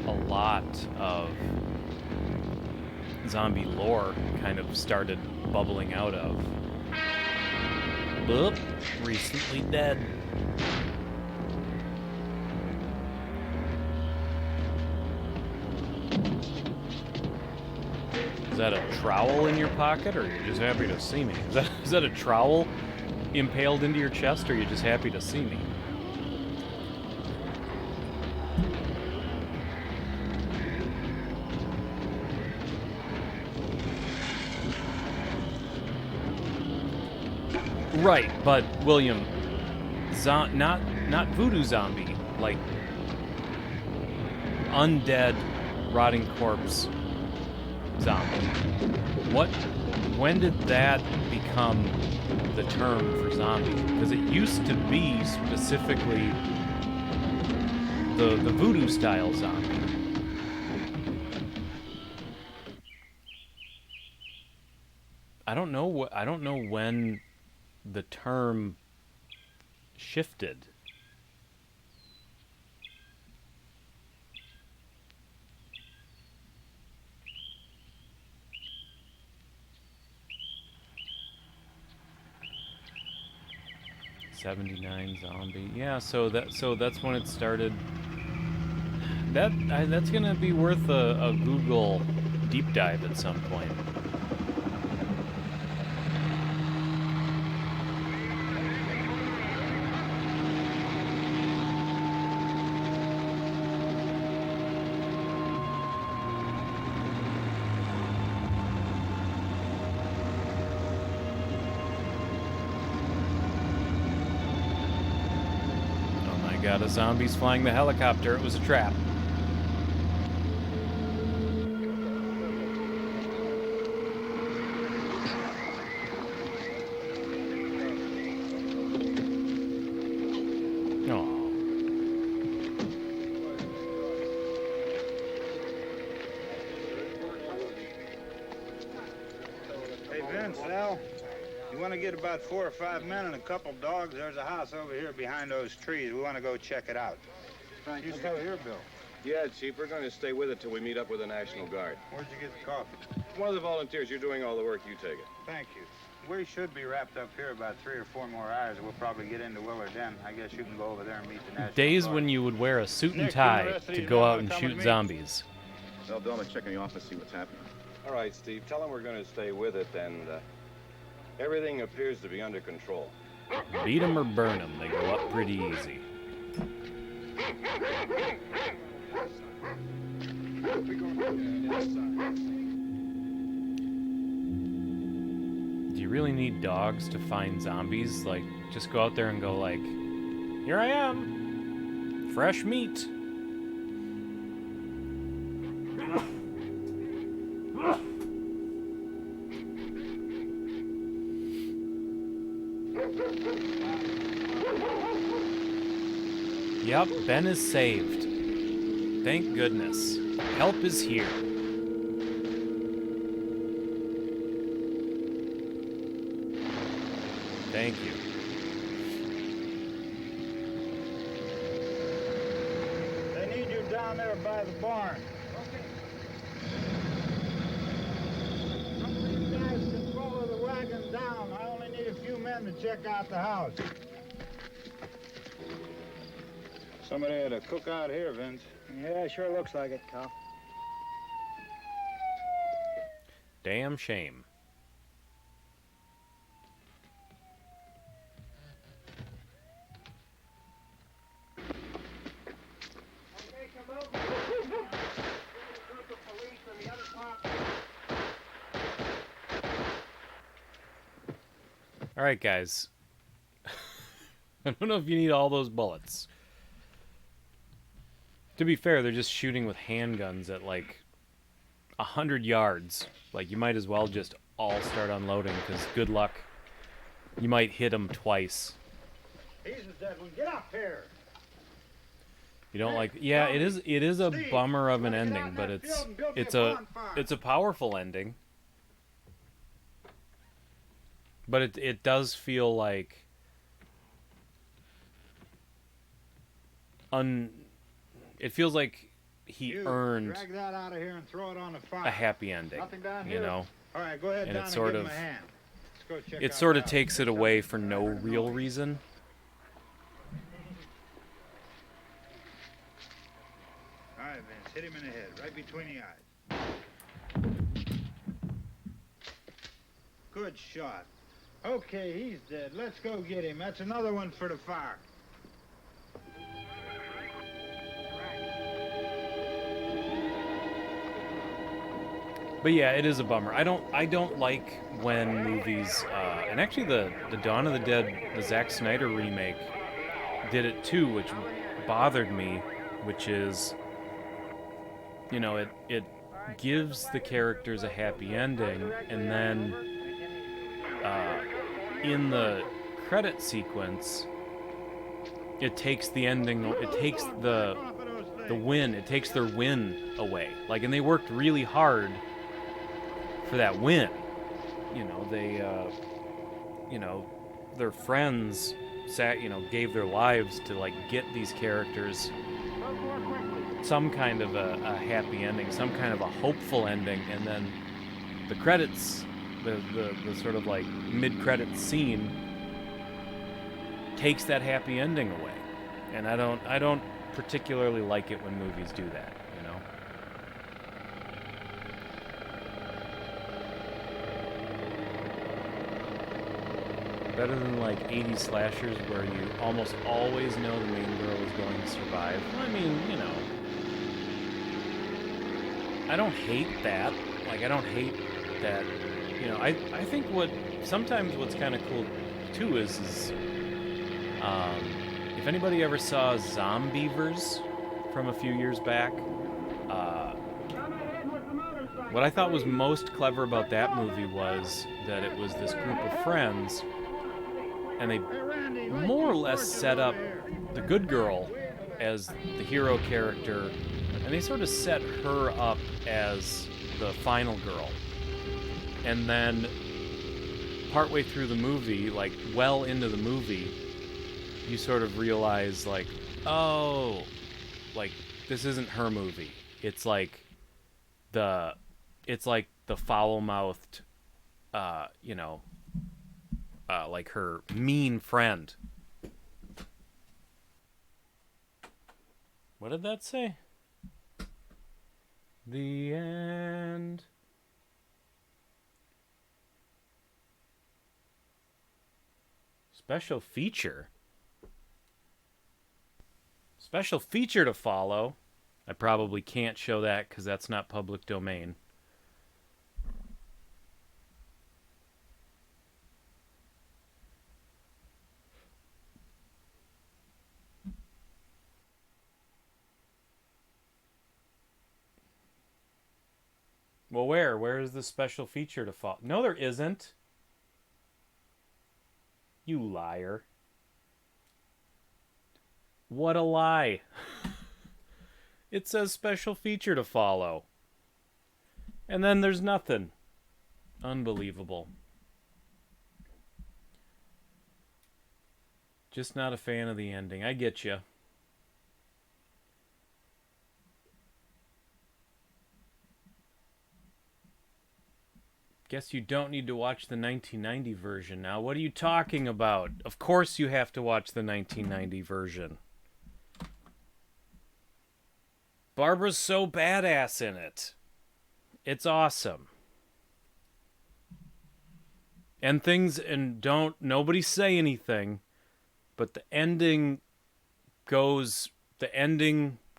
a lot of zombie lore kind of started bubbling out of. Oop, recently dead. Is that a trowel in your pocket, or you're just happy to see me? Is that a trowel impaled into your chest, or you're just happy to see me? Right, but William, not voodoo zombie, like undead, rotting corpse zombie. When did that become the term for zombie? Because it used to be specifically the voodoo style zombie. I don't know when the term shifted. '79 zombie. Yeah, so that's when it started. That's gonna be worth a Google deep dive at some point. The zombies flying the helicopter. It was a trap. Oh. Hey, Vince, Al. You want to get about 4 or 5 men and a couple dogs? There's a house over here behind those trees. We want to go check it out. Frank, You still here, Bill? Yeah, Chief, we're going to stay with it till we meet up with the National Guard. Where'd you get the coffee? One of the volunteers, you're doing all the work, you take it. Thank you. We should be wrapped up here about 3 or 4 more hours. We'll probably get into Willard then. I guess you can go over there and meet the National Days Guard. when you would wear a suit and Nick, tie you interested to in go wanna out and come shoot with me? zombies. Tell Bill to check in the office, see what's happening. All right, Steve, tell him we're going to stay with it, and everything appears to be under control. Beat 'em or burn 'em. They go up pretty easy. Do you really need dogs to find zombies? Like, just go out there and go like, here I am, fresh meat. Yep, Ben is saved. Thank goodness. Help is here. Thank you. They need you down there by the barn. Some of you guys can follow the wagon down. I only need a few men to check out the house. Somebody had a cookout here, Vince. Yeah, sure looks like it, Cal. Damn shame. All right, guys. I don't know if you need all those bullets. To be fair, they're just shooting with handguns at like 100 yards. Like, you might as well just all start unloading, because good luck. You might hit them twice. He's a dead one. Get up here. You don't like... Yeah, it is a bummer of an ending, but it's a powerful ending. But it does feel like it feels like he You earned drag that out of here and throw it on the fire. a happy ending. Nothing down You here? know. All right, go ahead And down it and sort give of him a hand. Let's go check it out sort the of house. takes it away for no real reason. All right, Vince, hit him in the head, right between the eyes. Good shot. Okay, he's dead. Let's go get him. That's another one for the fire. But yeah, it is a bummer. I don't like when movies and actually the Dawn of the Dead, the Zack Snyder remake did it too, which bothered me, which is, you know, it gives the characters a happy ending, and then in the credit sequence it takes the ending, it takes the win, it takes their win away. Like, and they worked really hard for that win. You know, they you know, their friends gave their lives to like get these characters some kind of a happy ending, some kind of a hopeful ending, and then the credits, the sort of like mid-credits scene takes that happy ending away. And I don't particularly like it when movies do that, you know. Better than like 80s slashers where you almost always know the main girl is going to survive. Well, I mean, you know, I don't hate that. Like, I don't hate that. You know, I think sometimes what's kind of cool too is if anybody ever saw Zombievers from a few years back, what I thought was most clever about that movie was that it was this group of friends, and they more or less set up the good girl as the hero character, and they sort of set her up as the final girl. And then partway through the movie, like well into the movie, you sort of realize, like, oh, like, this isn't her movie. It's like the foul-mouthed, you know, like her mean friend. What did that say? The end. Special feature. Special feature to follow. I probably can't show that because that's not public domain. Well, where is the special feature to follow? No, there isn't. You liar. What a lie. It says special feature to follow. And then there's nothing. Unbelievable. Just not a fan of the ending. I get you. Guess you don't need to watch the 1990 version now. What are you talking about? Of course you have to watch the 1990 version. Barbara's so badass in it. It's awesome. And nobody say anything, but the ending goes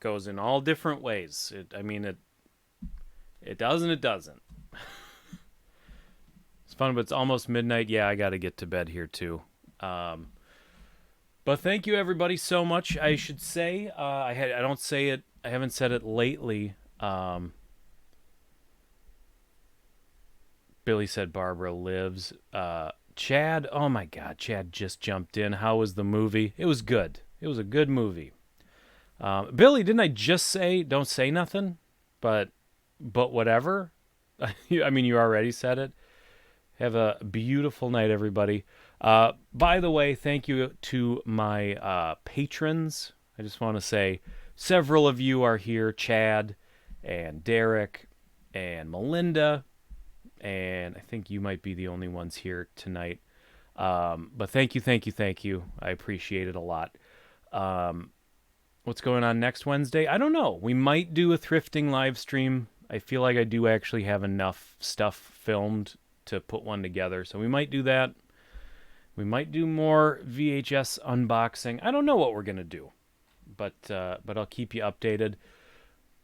in all different ways. It does and it doesn't. It's fun, but it's almost midnight. Yeah, I got to get to bed here too. But thank you everybody so much. I should say, I haven't said it lately. Billy said Barbara lives. Chad, oh my God, Chad just jumped in. How was the movie? It was good. It was a good movie. Billy, didn't I just say don't say nothing? But whatever. I mean, you already said it. Have a beautiful night, everybody. By the way, thank you to my patrons. I just want to say several of you are here, Chad and Derek and Melinda, and I think you might be the only ones here tonight. But thank you. I appreciate it a lot. What's going on next Wednesday? I don't know. We might do a thrifting live stream. I feel like I do actually have enough stuff filmed to put one together, so we might do that. We might do more VHS unboxing. I don't know what we're gonna do, but I'll keep you updated.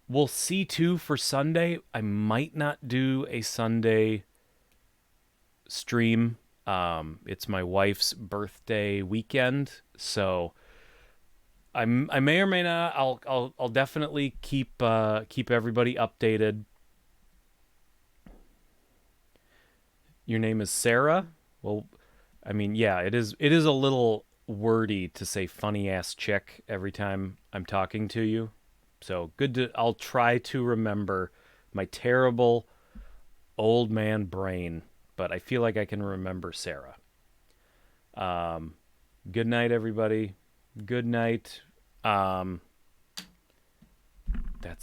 We'll see too for Sunday. I might not do a Sunday stream. It's my wife's birthday weekend, so I may or may not. I'll definitely keep everybody updated. Your name is Sarah? Well, I mean, yeah, it is a little wordy to say funny ass chick every time I'm talking to you. So I'll try to remember my terrible old man brain, but I feel like I can remember Sarah. Good night, everybody. Good night. That's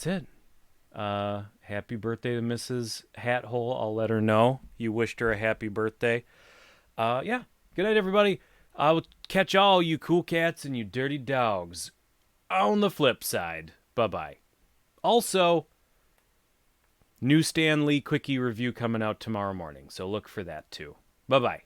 it. Happy birthday to Mrs. Hathole. I'll let her know you wished her a happy birthday. Yeah. Good night, everybody. I will catch all you cool cats and you dirty dogs on the flip side. Bye-bye. Also, new Stan Lee Quickie review coming out tomorrow morning, so look for that too. Bye-bye.